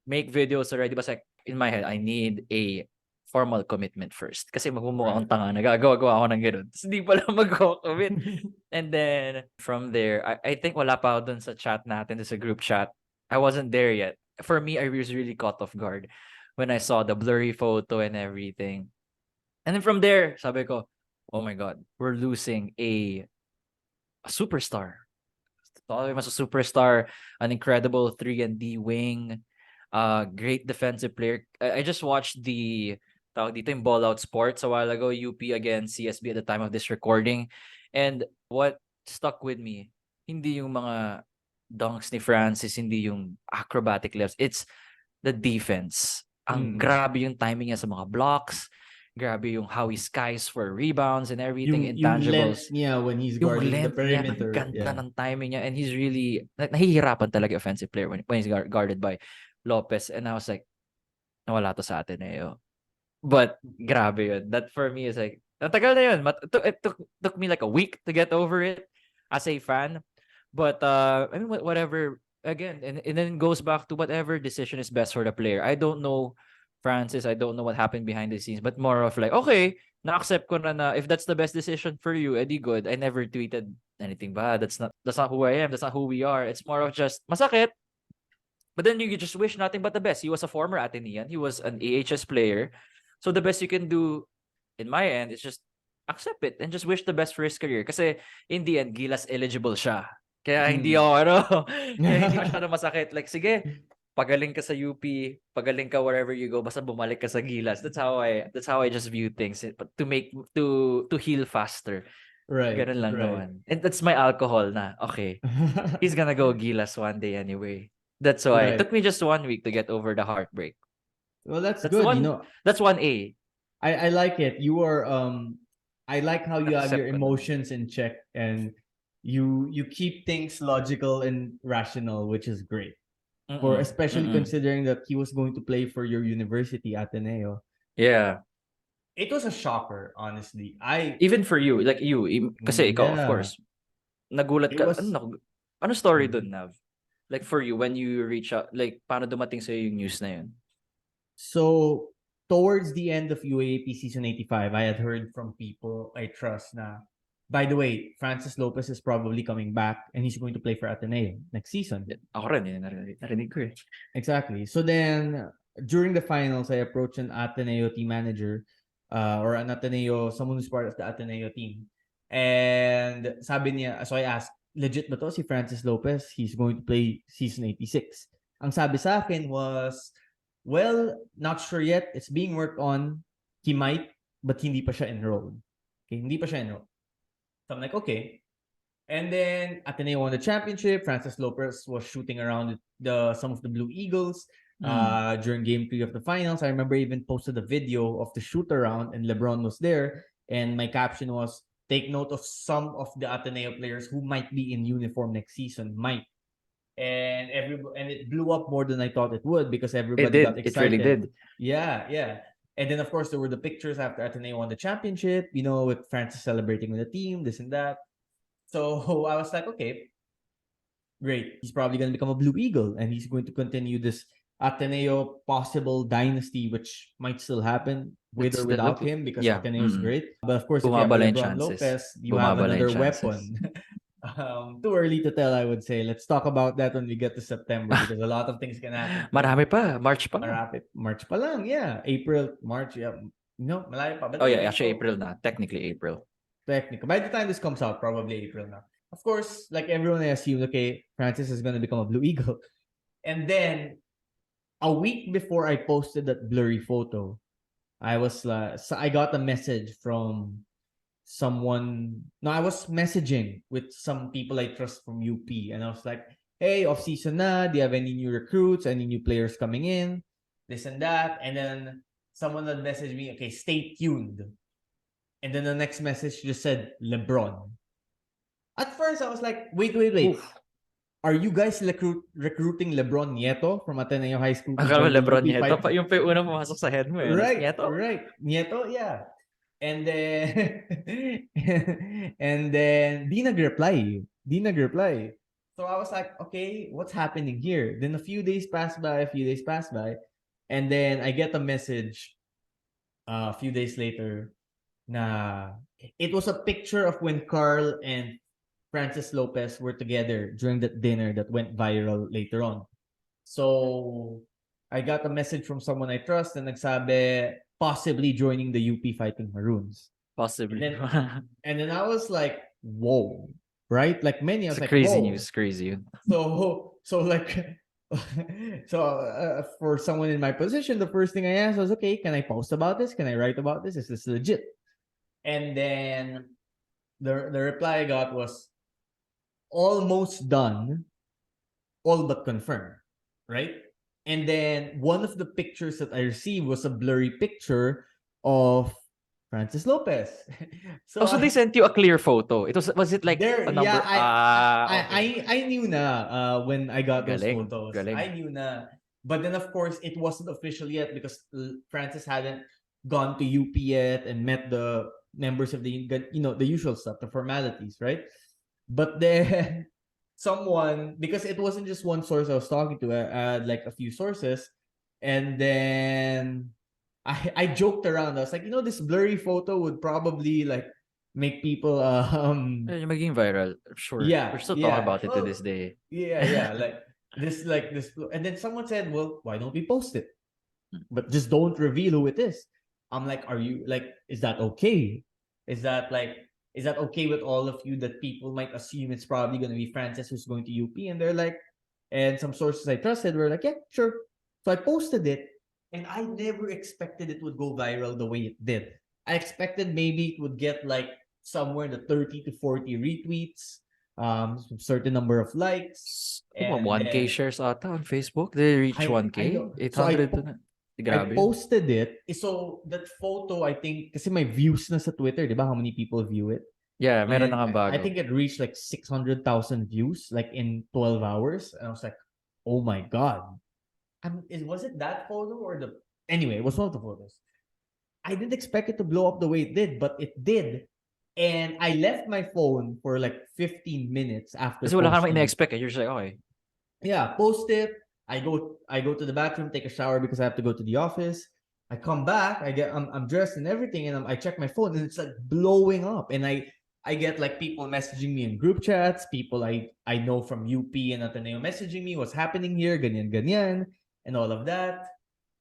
make videos already, but like in my head, I need a formal commitment first. Kasi magmumukha akong tanga, nagagawa ako ng gano'n. Tapos hindi pala mag-commit. And then from there, I think wala pa ako dun sa chat natin, sa group chat. I wasn't there yet. For me, I was really caught off guard when I saw the blurry photo and everything. And then from there, sabi ko, oh my God, we're losing a superstar. Mas a superstar, an incredible 3-and-D wing, great defensive player. I just watched the yung Ball Out Sports a while ago, UP against CSB at the time of this recording. And what stuck with me, hindi yung mga dunks ni Francis, hindi yung acrobatic lefts. It's the defense. Ang grabe yung timing niya sa mga blocks. Grabe yung how he skies for rebounds and everything, intangibles. Yung length niya when he's guarding the perimeter. Ang ganda ng timing niya. And he's really, nahihirapan talaga offensive player when he's guarded by Lopez. And I was like, nawala to sa Ateneo. But, grabe yun. That for me is like, natagal na yun. It took me like a week to get over it as a fan. But, I mean, whatever, again, and then it goes back to whatever decision is best for the player. I don't know Francis, I don't know what happened behind the scenes, but more of like, okay, na-accept ko na if that's the best decision for you, edi good. I never tweeted anything bad. That's not who I am. That's not who we are. It's more of just masakit. But then you just wish nothing but the best. He was a former Atenean. He was an AHS player. So the best you can do in my end is just accept it and just wish the best for his career. Kasi in the end, Gilas eligible siya. Kaya hindi ako, kaya hindi masyado masakit. Like, sige, pagaling ka sa UP, pagaling ka wherever you go, basta bumalik ka sa Gilas. That's how I just view things, to heal faster. Right. Ganun lang naman. And that's my alcohol na. Okay. He's gonna go Gilas one day anyway. That's why it took me just 1 week to get over the heartbreak. Well, that's good. That's 1A. I like it. You are I like how you have your emotions in check and you keep things logical and rational, which is great. For especially considering that he was going to play for your university, Ateneo. Yeah. It was a shocker, honestly. Even for you, like you, kasi ikaw, of course, nagulat ka. Ano story dun, Nav? Like for you, when you reach out, like paano dumating sa'yo yung news na yun? So, towards the end of UAAP season 85, I had heard from people I trust na, by the way, Francis Lopez is probably coming back and he's going to play for Ateneo next season. Ako rin, narinig ko eh. Exactly. So then, during the finals, I approached an Ateneo team manager or an Ateneo, someone who's part of the Ateneo team. And sabi niya, so I asked, legit ba to si Francis Lopez? He's going to play season 86. Ang sabi sa akin was, well, not sure yet. It's being worked on. He might, but hindi pa siya enrolled. Okay, hindi pa siya enrolled. So I'm like, okay. And then Ateneo won the championship. Francis Lopez was shooting around some of the Blue Eagles during game 3 of the finals. I remember I even posted a video of the shoot around and LeBron was there. And my caption was, take note of some of the Ateneo players who might be in uniform next season. Might. And it blew up more than I thought it would because everybody got excited. It really did. Yeah. And then of course there were the pictures after Ateneo won the championship, with Francis celebrating with the team, this and that. So I was like, okay, great. He's probably going to become a Blue Eagle and he's going to continue this Ateneo possible dynasty, which might still happen with or without him because Ateneo is great. But of course, if you have LeBron Lopez, you have another weapon. Too early to tell, I would say. Let's talk about that when we get to September because a lot of things can happen. Marami pa. March pa. March pa lang, yeah. April, March, yeah. No, malayo pa. But actually April na. Technically April. By the time this comes out, probably April now. Of course, like everyone, I assumed, okay, Francis is going to become a Blue Eagle. And then, a week before I posted that blurry photo, I got a message from someone. No, I was messaging with some people I trust from UP. And I was like, hey, off-season na. Do you have any new recruits? Any new players coming in? This and that. And then someone had messaged me, okay, stay tuned. And then the next message just said, LeBron. At first, I was like, wait. Oof. Are you guys recruiting LeBron Nieto from Ateneo High School? Akala LeBron Nieto pa yung unang pumasok sa head mo eh. Right, Nieto? Right. Nieto, yeah. And then and then di nag-reply. So I was like, okay, what's happening here? Then a few days passed by, and then I get a message a few days later na it was a picture of when Carl and Francis Lopez were together during that dinner that went viral later on. So I got a message from someone I trust and nagsabi possibly joining the UP Fighting Maroons. Possibly. And then I was like, whoa, right? Like many, I was like, crazy whoa. News, crazy. So for someone in my position, the first thing I asked was, okay, can I post about this? Can I write about this? Is this legit? And then the reply I got was almost done, all but confirmed, right? And then one of the pictures that I received was a blurry picture of Francis Lopez. So they sent you a clear photo. Was it like a number? Yeah, I knew na when I got those photos. Galing. I knew na. But then of course it wasn't official yet because Francis hadn't gone to UP yet and met the members of the usual stuff, the formalities, right? But then someone, because it wasn't just one source I was talking to, I had like a few sources, And then I joked around. I was like, this blurry photo would probably like make people Yung maging viral. Sure. yeah, We're still talking yeah. about it to Well, this day. yeah, like this, and then someone said, well, why don't we post it? Hmm. But just don't reveal who it is. I'm like, are you like, is that okay? Is that okay with all of you that people might assume it's probably going to be Francis who's going to UP? And they're like, and some sources I trusted were like, yeah, sure. So I posted it, and I never expected it would go viral the way it did. I expected maybe it would get like somewhere in the 30 to 40 retweets, certain number of likes, and 1K then shares ata on Facebook. They reach I 1K. know. So 800 na. I Grabe yun. posted it. So that photo, I think, kasi may views na sa Twitter, di ba? How many people view it? Yeah, meron And na nga I bago. think it reached like 600,000 views, like in 12 hours. And I was like, oh my God. Was it that photo or the... Anyway, it was one of the photos. I didn't expect it to blow up the way it did, but it did. And I left my phone for like 15 minutes after Kasi wala ka naman posting it. ina-expect eh. You're just like, okay. Yeah, post it. I go to the bathroom, take a shower because I have to go to the office. I come back, I'm dressed and everything, and I check my phone and it's like blowing up. And I get like people messaging me in group chats, people I know from UP and Ateneo messaging me, what's happening here, ganyan, and all of that.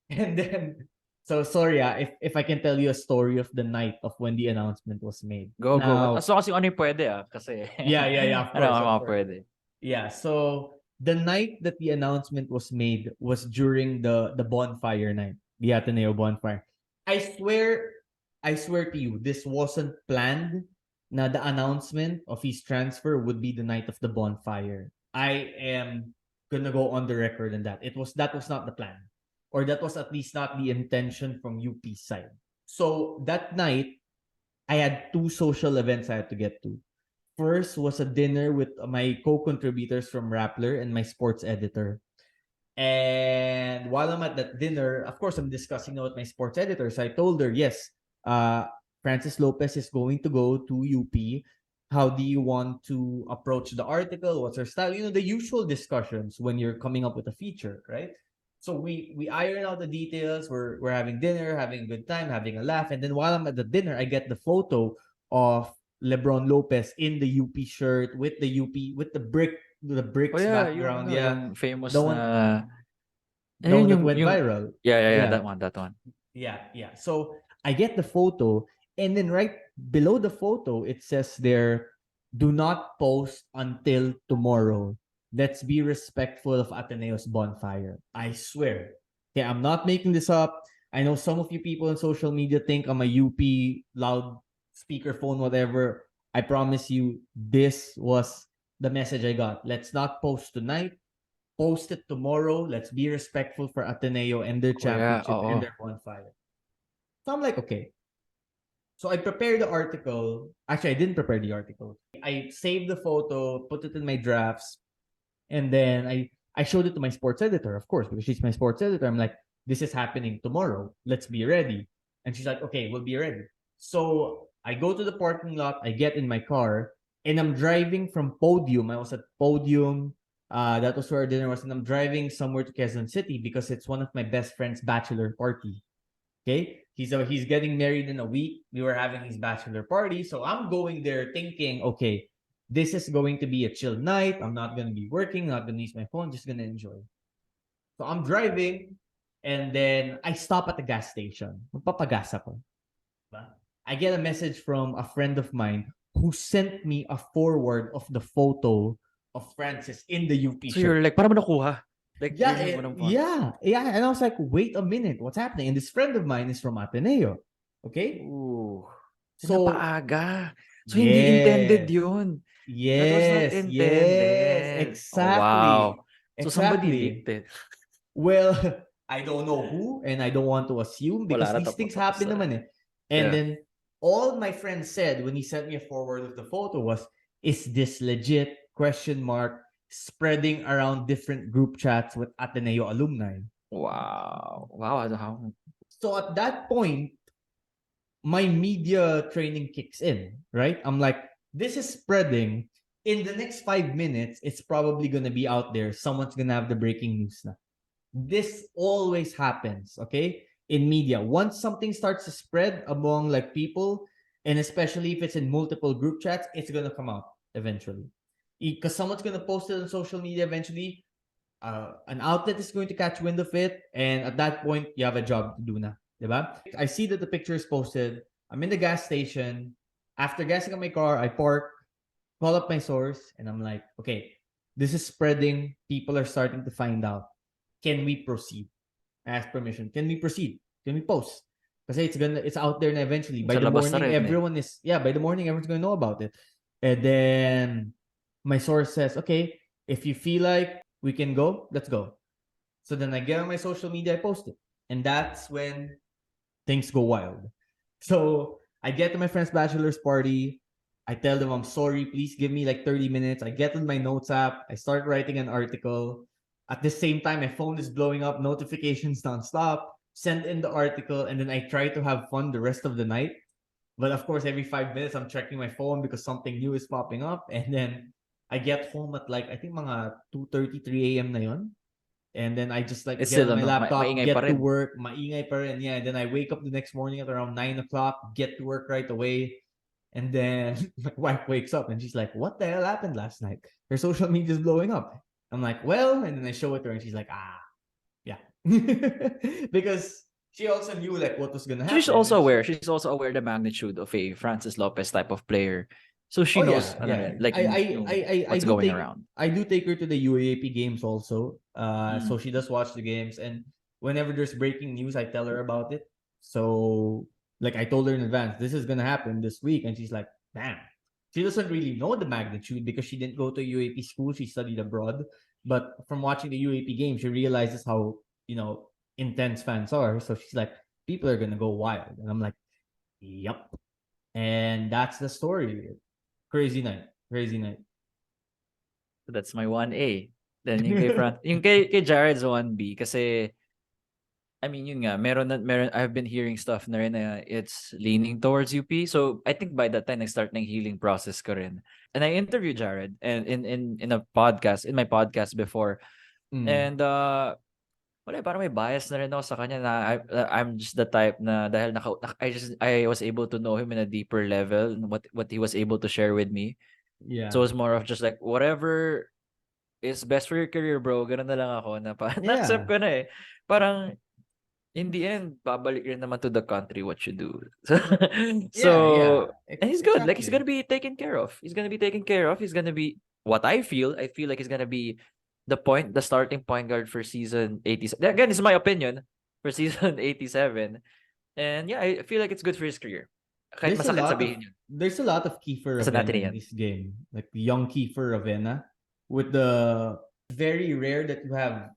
And then so sorry if I can tell you a story of the night of when the announcement was made. Go. Now, So kasi ano yung pwede kasi. yeah, of Ano course, ang of mga course. pwede. Yeah, so the night that the announcement was made was during the bonfire night, the Ateneo bonfire. I swear to you, this wasn't planned. Na the announcement of his transfer would be the night of the bonfire. I am gonna go on the record in that. That was not the plan. Or that was at least not the intention from UP side. So that night, I had two social events I had to get to. First was a dinner with my co-contributors from Rappler and my sports editor. And while I'm at that dinner, of course, I'm discussing with my sports editor. So I told her, yes, Francis Lopez is going to go to UP. How do you want to approach the article? What's her style? The usual discussions when you're coming up with a feature, right? So we iron out the details. We're having dinner, having a good time, having a laugh. And then while I'm at the dinner, I get the photo of LeBron Lopez in the UP shirt with the UP with the bricks background. Yung famous The one na the one that yung went viral. Yeah, that one. Yeah. So I get the photo, and then right below the photo, it says there, do not post until tomorrow. Let's be respectful of Ateneo's bonfire. I swear. Okay, I'm not making this up. I know some of you people on social media think I'm a UP loud speakerphone, whatever. I promise you, this was the message I got. Let's not post tonight. Post it tomorrow. Let's be respectful for Ateneo and their championship and their bonfire. So I'm like, okay. So I prepared the article. Actually, I didn't prepare the article. I saved the photo, put it in my drafts, and then I showed it to my sports editor, of course, because she's my sports editor. I'm like, this is happening tomorrow. Let's be ready. And she's like, okay, we'll be ready. So I go to the parking lot. I get in my car, and I'm driving from Podium. I was at Podium. That was where dinner was, and I'm driving somewhere to Quezon City because it's one of my best friend's bachelor party. Okay, he's getting married in a week. We were having his bachelor party, so I'm going there thinking, okay, this is going to be a chill night. I'm not gonna be working, not gonna use my phone, just gonna enjoy. So I'm driving, and then I stop at the gas station. Magpapagas ako. I get a message from a friend of mine who sent me a forward of the photo of Francis in the UP So shirt. you're like, paano mo nakuha? Like, yeah. And I was like, wait a minute, what's happening? And this friend of mine is from Ateneo. Okay? Ooh. So, napaaga. So, hindi intended yun. Yes. That was not intended. Exactly. Oh, wow. So, somebody leaked it. Well, I don't know who, and I don't want to assume because these things happen naman eh. And then, all my friend said when he sent me a forward of the photo was, is this legit? ? Spreading around different group chats with Ateneo alumni. Wow. So at that point, my media training kicks in, right? I'm like, this is spreading. In the next 5 minutes, it's probably going to be out there. Someone's going to have the breaking news na. This always happens, okay? In media. Once something starts to spread among like people, and especially if it's in multiple group chats, it's gonna come out eventually. Because someone's gonna post it on social media eventually. An outlet is going to catch wind of it, and at that point, you have a job to do na. Diba? I see that the picture is posted. I'm in the gas station. After gassing up my car, I park, call up my source, and I'm like, okay, this is spreading. People are starting to find out. Can we proceed? I ask permission. Can we proceed? Can we post? Kasi it's out there na eventually. By Sa the labas na morning, rin eh. by the morning, everyone's gonna know about it. And then my source says, okay, if you feel like we can go, let's go. So then I get on my social media, I post it. And that's when things go wild. So I get to my friend's bachelor's party. I tell them I'm sorry, please give me like 30 minutes. I get on my notes app. I start writing an article. At the same time, my phone is blowing up, notifications nonstop. Send in the article, and then I try to have fun the rest of the night. But of course, every 5 minutes, I'm checking my phone because something new is popping up. And then I get home at like, I think mga 2:30, 3 a.m. na yun. And then I just like It's get still on my laptop, maingay pa get to rin. work, maingay pa rin. Yeah, and then I wake up the next morning at around 9 o'clock, get to work right away. And then my wife wakes up and she's like, what the hell happened last night? Her social media is blowing up. I'm like, well, and then I show it to her and she's like, yeah. Because she also knew like what was gonna happen. She's also aware. She's also aware the magnitude of a Francis Lopez type of player. So she knows what's going around. I do take her to the UAAP games also. So Mm. she does watch the games, and whenever there's breaking news, I tell her about it. So like I told her in advance, this is gonna happen this week, and she's like, damn. She doesn't really know the magnitude because she didn't go to UAP school. She studied abroad. But from watching the UAP game, she realizes how, intense fans are. So she's like, people are gonna go wild. And I'm like, yep. And that's the story. Crazy night. So that's my 1A. Then yung kay Jared's 1B kasi I mean yun nga meron I've been hearing stuff na rin na it's leaning towards UP. So I think by that time nag-start ng healing process ko rin. And I interviewed Jared and in my podcast before. And wala, parang may bias na rin ako sa kanya na I'm just the type na dahil I was able to know him in a deeper level, what he was able to share with me. Yeah. So it's more of just like whatever is best for your career, bro. Ganun na lang ako na na-accept ko na eh. Parang in the end, babalik rin naman to the country what you do. And he's good. Like he's gonna be taken care of. He's gonna be what I feel like he's gonna be the starting point guard for season 87. Again, this is my opinion for season 87. And yeah, I feel like it's good for his career. Kahit masakit sabihin yun. There's a lot of Kiefer Ravena in this game. Like young Kiefer Ravena. With the very rare that you have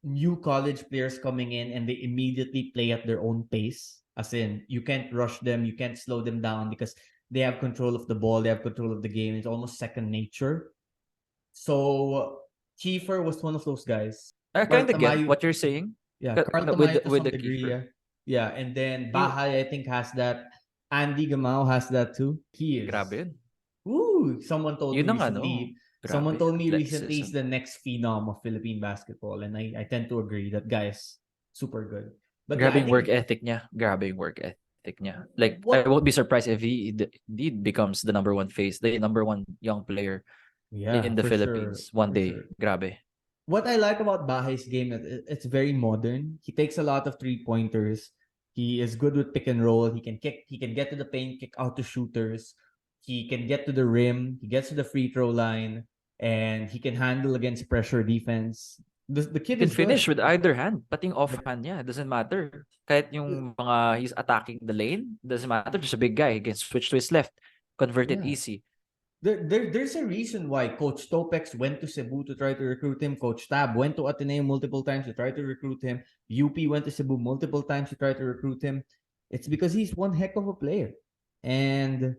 new college players coming in and they immediately play at their own pace. As in, you can't rush them, you can't slow them down because they have control of the ball, they have control of the game. It's almost second nature. So Kiefer was one of those guys. I kind of get what you're saying. Yeah, Carl Tamayo to some degree. Kiefer. Yeah, and then Bahay I think has that. Andy Gamao has that too. He is. Grabe yun. Ooh, someone told me recently. Someone told me recently he's the next phenom of Philippine basketball, and I tend to agree. That guy is super good. But Grabe yung work ethic niya. Like I won't be surprised if he becomes the number one face, the number one young player in the Philippines one day. Sure. Grabe. What I like about Bahay's game is it's very modern. He takes a lot of 3-pointers. He is good with pick and roll. He can kick. He can get to the paint, kick out to shooters. He can get to the rim. He gets to the free throw line, and he can handle against pressure defense. The kid can finish with either hand, pating offhand niya. It doesn't matter. Kahit yung mga he's attacking the lane, doesn't matter. Just a big guy. He can switch to his left, convert it easy. There's a reason why Coach Topex went to Cebu to try to recruit him. Coach Tab went to Ateneo multiple times to try to recruit him. UP went to Cebu multiple times to try to recruit him. It's because he's one heck of a player. And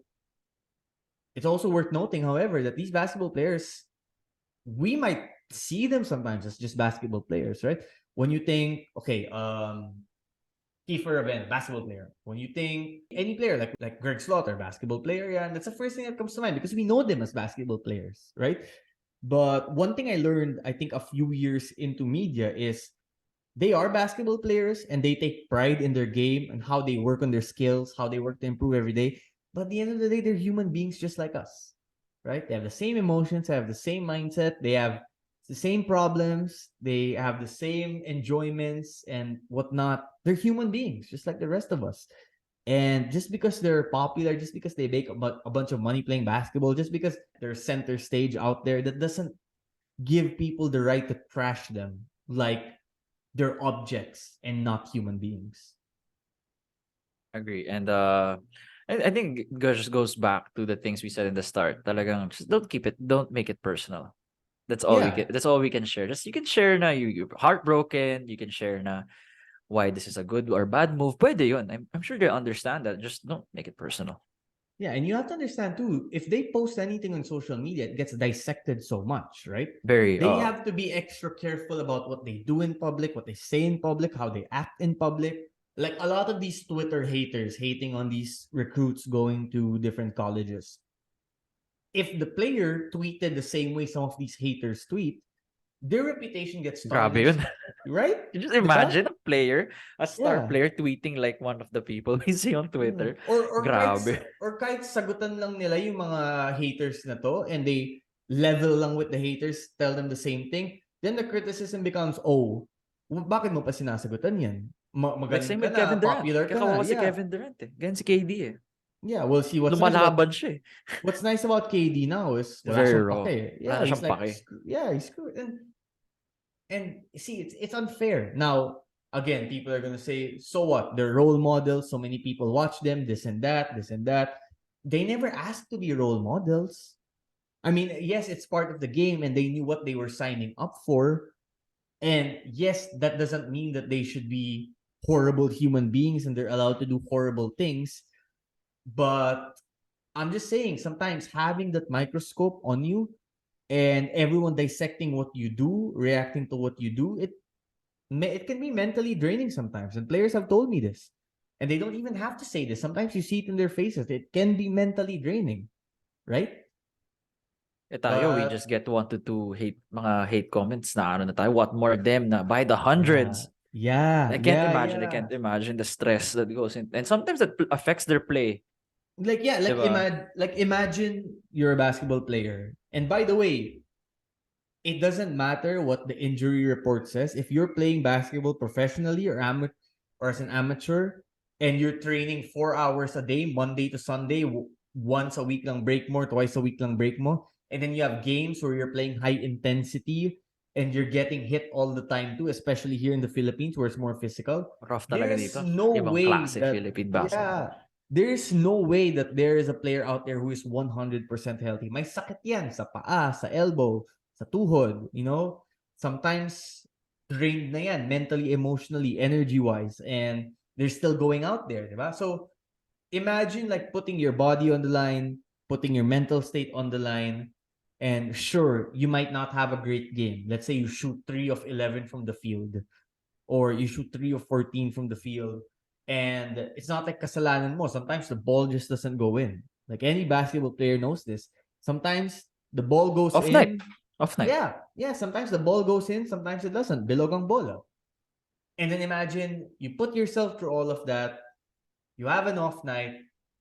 it's also worth noting, however, that these basketball players, we might see them sometimes as just basketball players, right? When you think, okay, Kiefer Ravena, basketball player. When you think any player like Greg Slaughter, basketball player, yeah, that's the first thing that comes to mind because we know them as basketball players, right? But one thing I learned, I think a few years into media is they are basketball players and they take pride in their game and how they work on their skills, how they work to improve every day. But at the end of the day, they're human beings just like us, right? They have the same emotions, they have the same mindset, they have the same problems, they have the same enjoyments and whatnot. They're human beings just like the rest of us. And just because they're popular, just because they make a bunch of money playing basketball, just because they're center stage out there, that doesn't give people the right to trash them like they're objects and not human beings. Agree. And I think it just goes back to the things we said in the start. Talagang just don't make it personal. That's all Yeah. that's all we can share. Just you can share na you're heartbroken, you can share na why this is a good or bad move. Pwede yun. I'm sure they understand that. Just don't make it personal. Yeah, and you have to understand too, if they post anything on social media, it gets dissected so much, right? Very They have to be extra careful about what they do in public, what they say in public, how they act in public. Like a lot of these Twitter haters hating on these recruits going to different colleges. If the player tweeted the same way some of these haters tweet, their reputation gets grabe yun. tarnished, right? You just Diba? imagine a star Yeah. player tweeting like one of the people we see on Twitter. Grabe. Kahit sagutan lang nila yung mga haters na to and they level lang with the haters, tell them the same thing, then the criticism becomes, oh, bakit mo pa sinasagutan yan? Like Magaling same ka with na, Kevin Durant. popular ka na. Kakawawa si Yeah. Kevin Durant eh. Ganyan si KD eh. Yeah, we'll see Lumalaban siya eh. what's nice about KD now is wala Very siyang raw. pake. Wala Yeah, he's siyang like, pake. yeah, he's screwed. And see, it's unfair. Now, again, people are gonna say, so what? They're role models. So many people watch them. This and that. This and that. They never asked to be role models. I mean, yes, it's part of the game, and they knew what they were signing up for. And yes, that doesn't mean that they should be horrible human beings and they're allowed to do horrible things. But I'm just saying, sometimes having that microscope on you and everyone dissecting what you do, reacting to what you do, it can be mentally draining sometimes. And players have told me this. And they don't even have to say this. Sometimes you see it in their faces. It can be mentally draining, right? Tayo, we just get one to two mga hate comments na ano na tayo. What more them na by the hundreds. Yeah. I can't imagine the stress that goes in. And sometimes that affects their play. Like, yeah, imagine you're a basketball player. And by the way, it doesn't matter what the injury report says. If you're playing basketball professionally or as an amateur, and you're training 4 hours a day, Monday to Sunday, once a week lang break mo, twice a week lang break mo, and then you have games where you're playing high intensity and you're getting hit all the time too, especially here in the Philippines where it's more physical. Rough talaga dito. No Ibang way klase that Philippine basketball. there's no way that there is a player out there who is 100% healthy. May sakit yan sa paa, sa elbow, sa tuhod, you know? Sometimes drained na yan, mentally, emotionally, energy-wise, and they're still going out there, diba? So, imagine like putting your body on the line, putting your mental state on the line, and sure, you might not have a great game. Let's say you shoot 3 of 11 from the field, or you shoot 3 of 14 from the field, and it's not like kasalanan mo. Sometimes the ball just doesn't go in. Like any basketball player knows this. Sometimes the ball goes Off in. night. Yeah. Sometimes the ball goes in, sometimes it doesn't. Bilog ang bola. And then imagine you put yourself through all of that. You have an off night,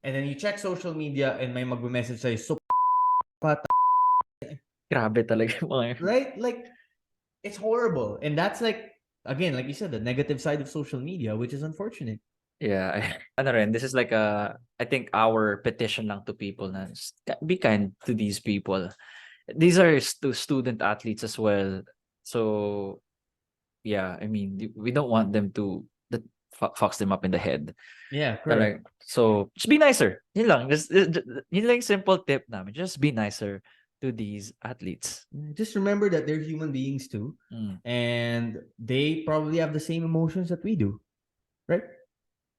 and then you check social media and may mag-message sa'yo, so Grabe talaga yung mga yun. right? Like, it's horrible. And that's like, again, like you said, the negative side of social media, which is unfortunate. Yeah, ano rin, this is like I think our petition lang to people na be kind to these people. These are student athletes as well. So, yeah, I mean, we don't want them to that fucks them up in the head. Yeah, correct. So, just be nicer. Yun lang. Yun lang simple tip namin. Just be nicer to these athletes. Just remember that they're human beings too. And they probably have the same emotions that we do. Right?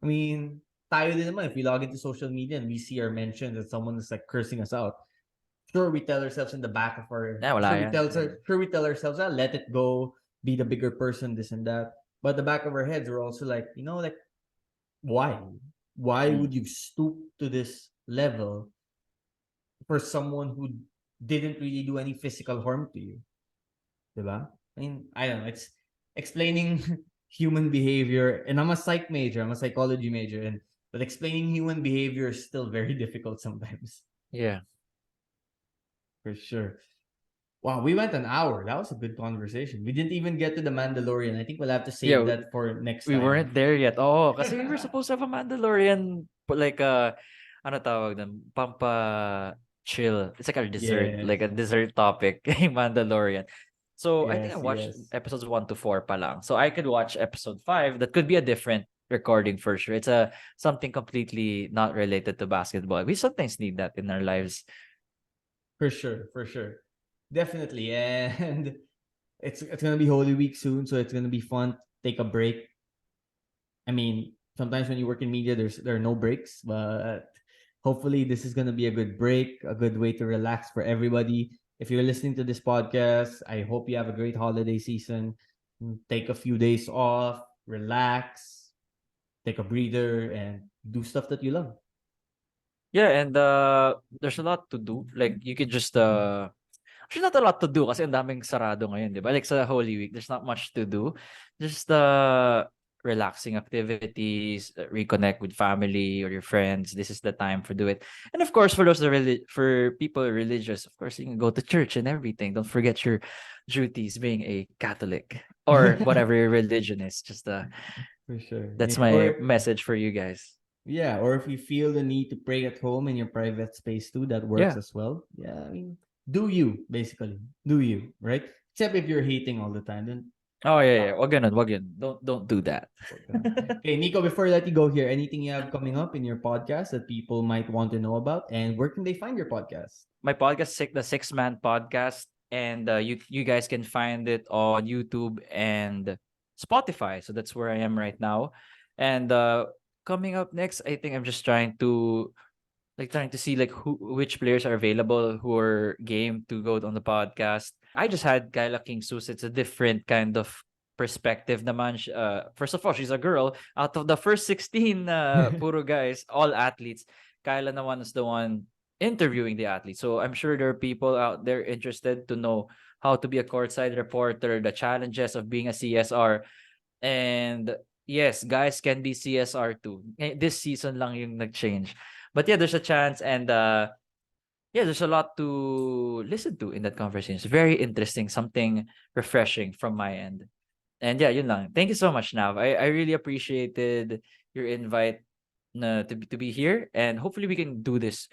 I mean, tayo din naman, if we log into social media and we see our mentions that someone is like cursing us out, sure, we tell ourselves in the back of our... Sure, we tell ourselves, let it go, be the bigger person, this and that. But the back of our heads, we're also like, you know, like, why? Why would you stoop to this level for someone who didn't really do any physical harm to you? Diba? I mean, I don't know. It's explaining human behavior, and I'm a psych major, I'm a psychology major, but explaining human behavior is still very difficult sometimes. Yeah. For sure. Wow, we went an hour. That was a good conversation. We didn't even get to the Mandalorian. I think we'll have to save Yeah, that for next we time. weren't there yet. Oh, kasi we were supposed to have a Mandalorian, but like ano tawag nun, pampa chill. It's like a dessert, like a Yes. dessert topic, Mandalorian. So I think I Yes, watched yes. episodes 1 to 4 pa lang. So I could watch episode 5. That could be a different recording for sure. It's a something completely not related to basketball. We sometimes need that in our lives. For sure, for sure. Definitely. And it's gonna be Holy Week soon, so it's gonna be fun. Take a break. I mean, sometimes when you work in media, there are no breaks, but hopefully this is gonna be a good break, a good way to relax for everybody. If you're listening to this podcast, I hope you have a great holiday season. Take a few days off, relax, take a breather, and do stuff that you love. Yeah, and there's a lot to do. Like you could just actually not a lot to do kasi ang daming sarado ngayon, 'di ba? Like sa Holy Week, there's not much to do. Just relaxing activities, reconnect with family or your friends. This is the time for do it. And of course, for those for people religious, of course, you can go to church and everything. Don't forget your duties being a Catholic or whatever your religion is. Just For sure. that's Yeah. my message for you guys. Yeah, or if you feel the need to pray at home in your private space too, that works as well. Yeah, I mean, do you, basically. Do you, right? Except if you're hating all the time, then Oh yeah. Wag ganun, wag yun. Don't do that. okay, Nico, before I let you go here, anything you have coming up in your podcast that people might want to know about, and where can they find your podcast? My podcast, the Six Man Podcast, and you guys can find it on YouTube and Spotify. So that's where I am right now. And coming up next, I think I'm just trying to see like which players are available who are game to go on the podcast. I just had Kyla King Sus. It's a different kind of perspective naman. First of all, she's a girl. Out of the first 16 puro guys, all athletes, Kyla naman is the one interviewing the athletes. So I'm sure there are people out there interested to know how to be a courtside reporter, the challenges of being a CSR. And yes, guys can be CSR too. This season lang yung nag-change. But yeah, there's a chance, and yeah, there's a lot to listen to in that conversation. It's very interesting, something refreshing from my end. And yeah, yun lang. Thank you so much, Nav. I really appreciated your invite to be here, and hopefully we can do this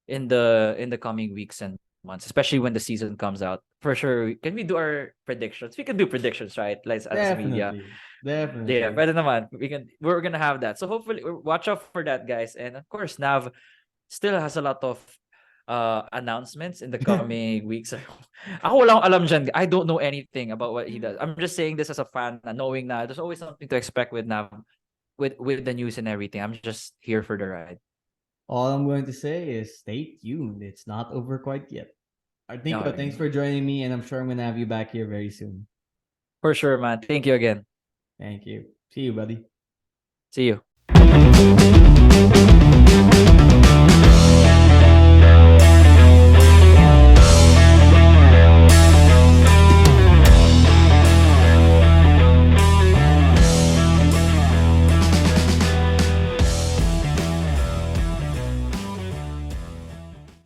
in the coming weeks and months, especially when the season comes out. For sure, can we do our predictions? We can do predictions, right? Like as media. Definitely. Yeah, pwede naman. We're gonna have that. So hopefully, watch out for that, guys. And of course, Nav still has a lot of announcements in the coming weeks. Ako wala akong alam dyan. I don't know anything about what he does. I'm just saying this as a fan, knowing na there's always something to expect with Nav, with the news and everything. I'm just here for the ride. All I'm going to say is stay tuned. It's not over quite yet. Nico, thanks for joining me, and I'm sure I'm going to have you back here very soon. For sure, man. Thank you again. Thank you. See you, buddy. See you.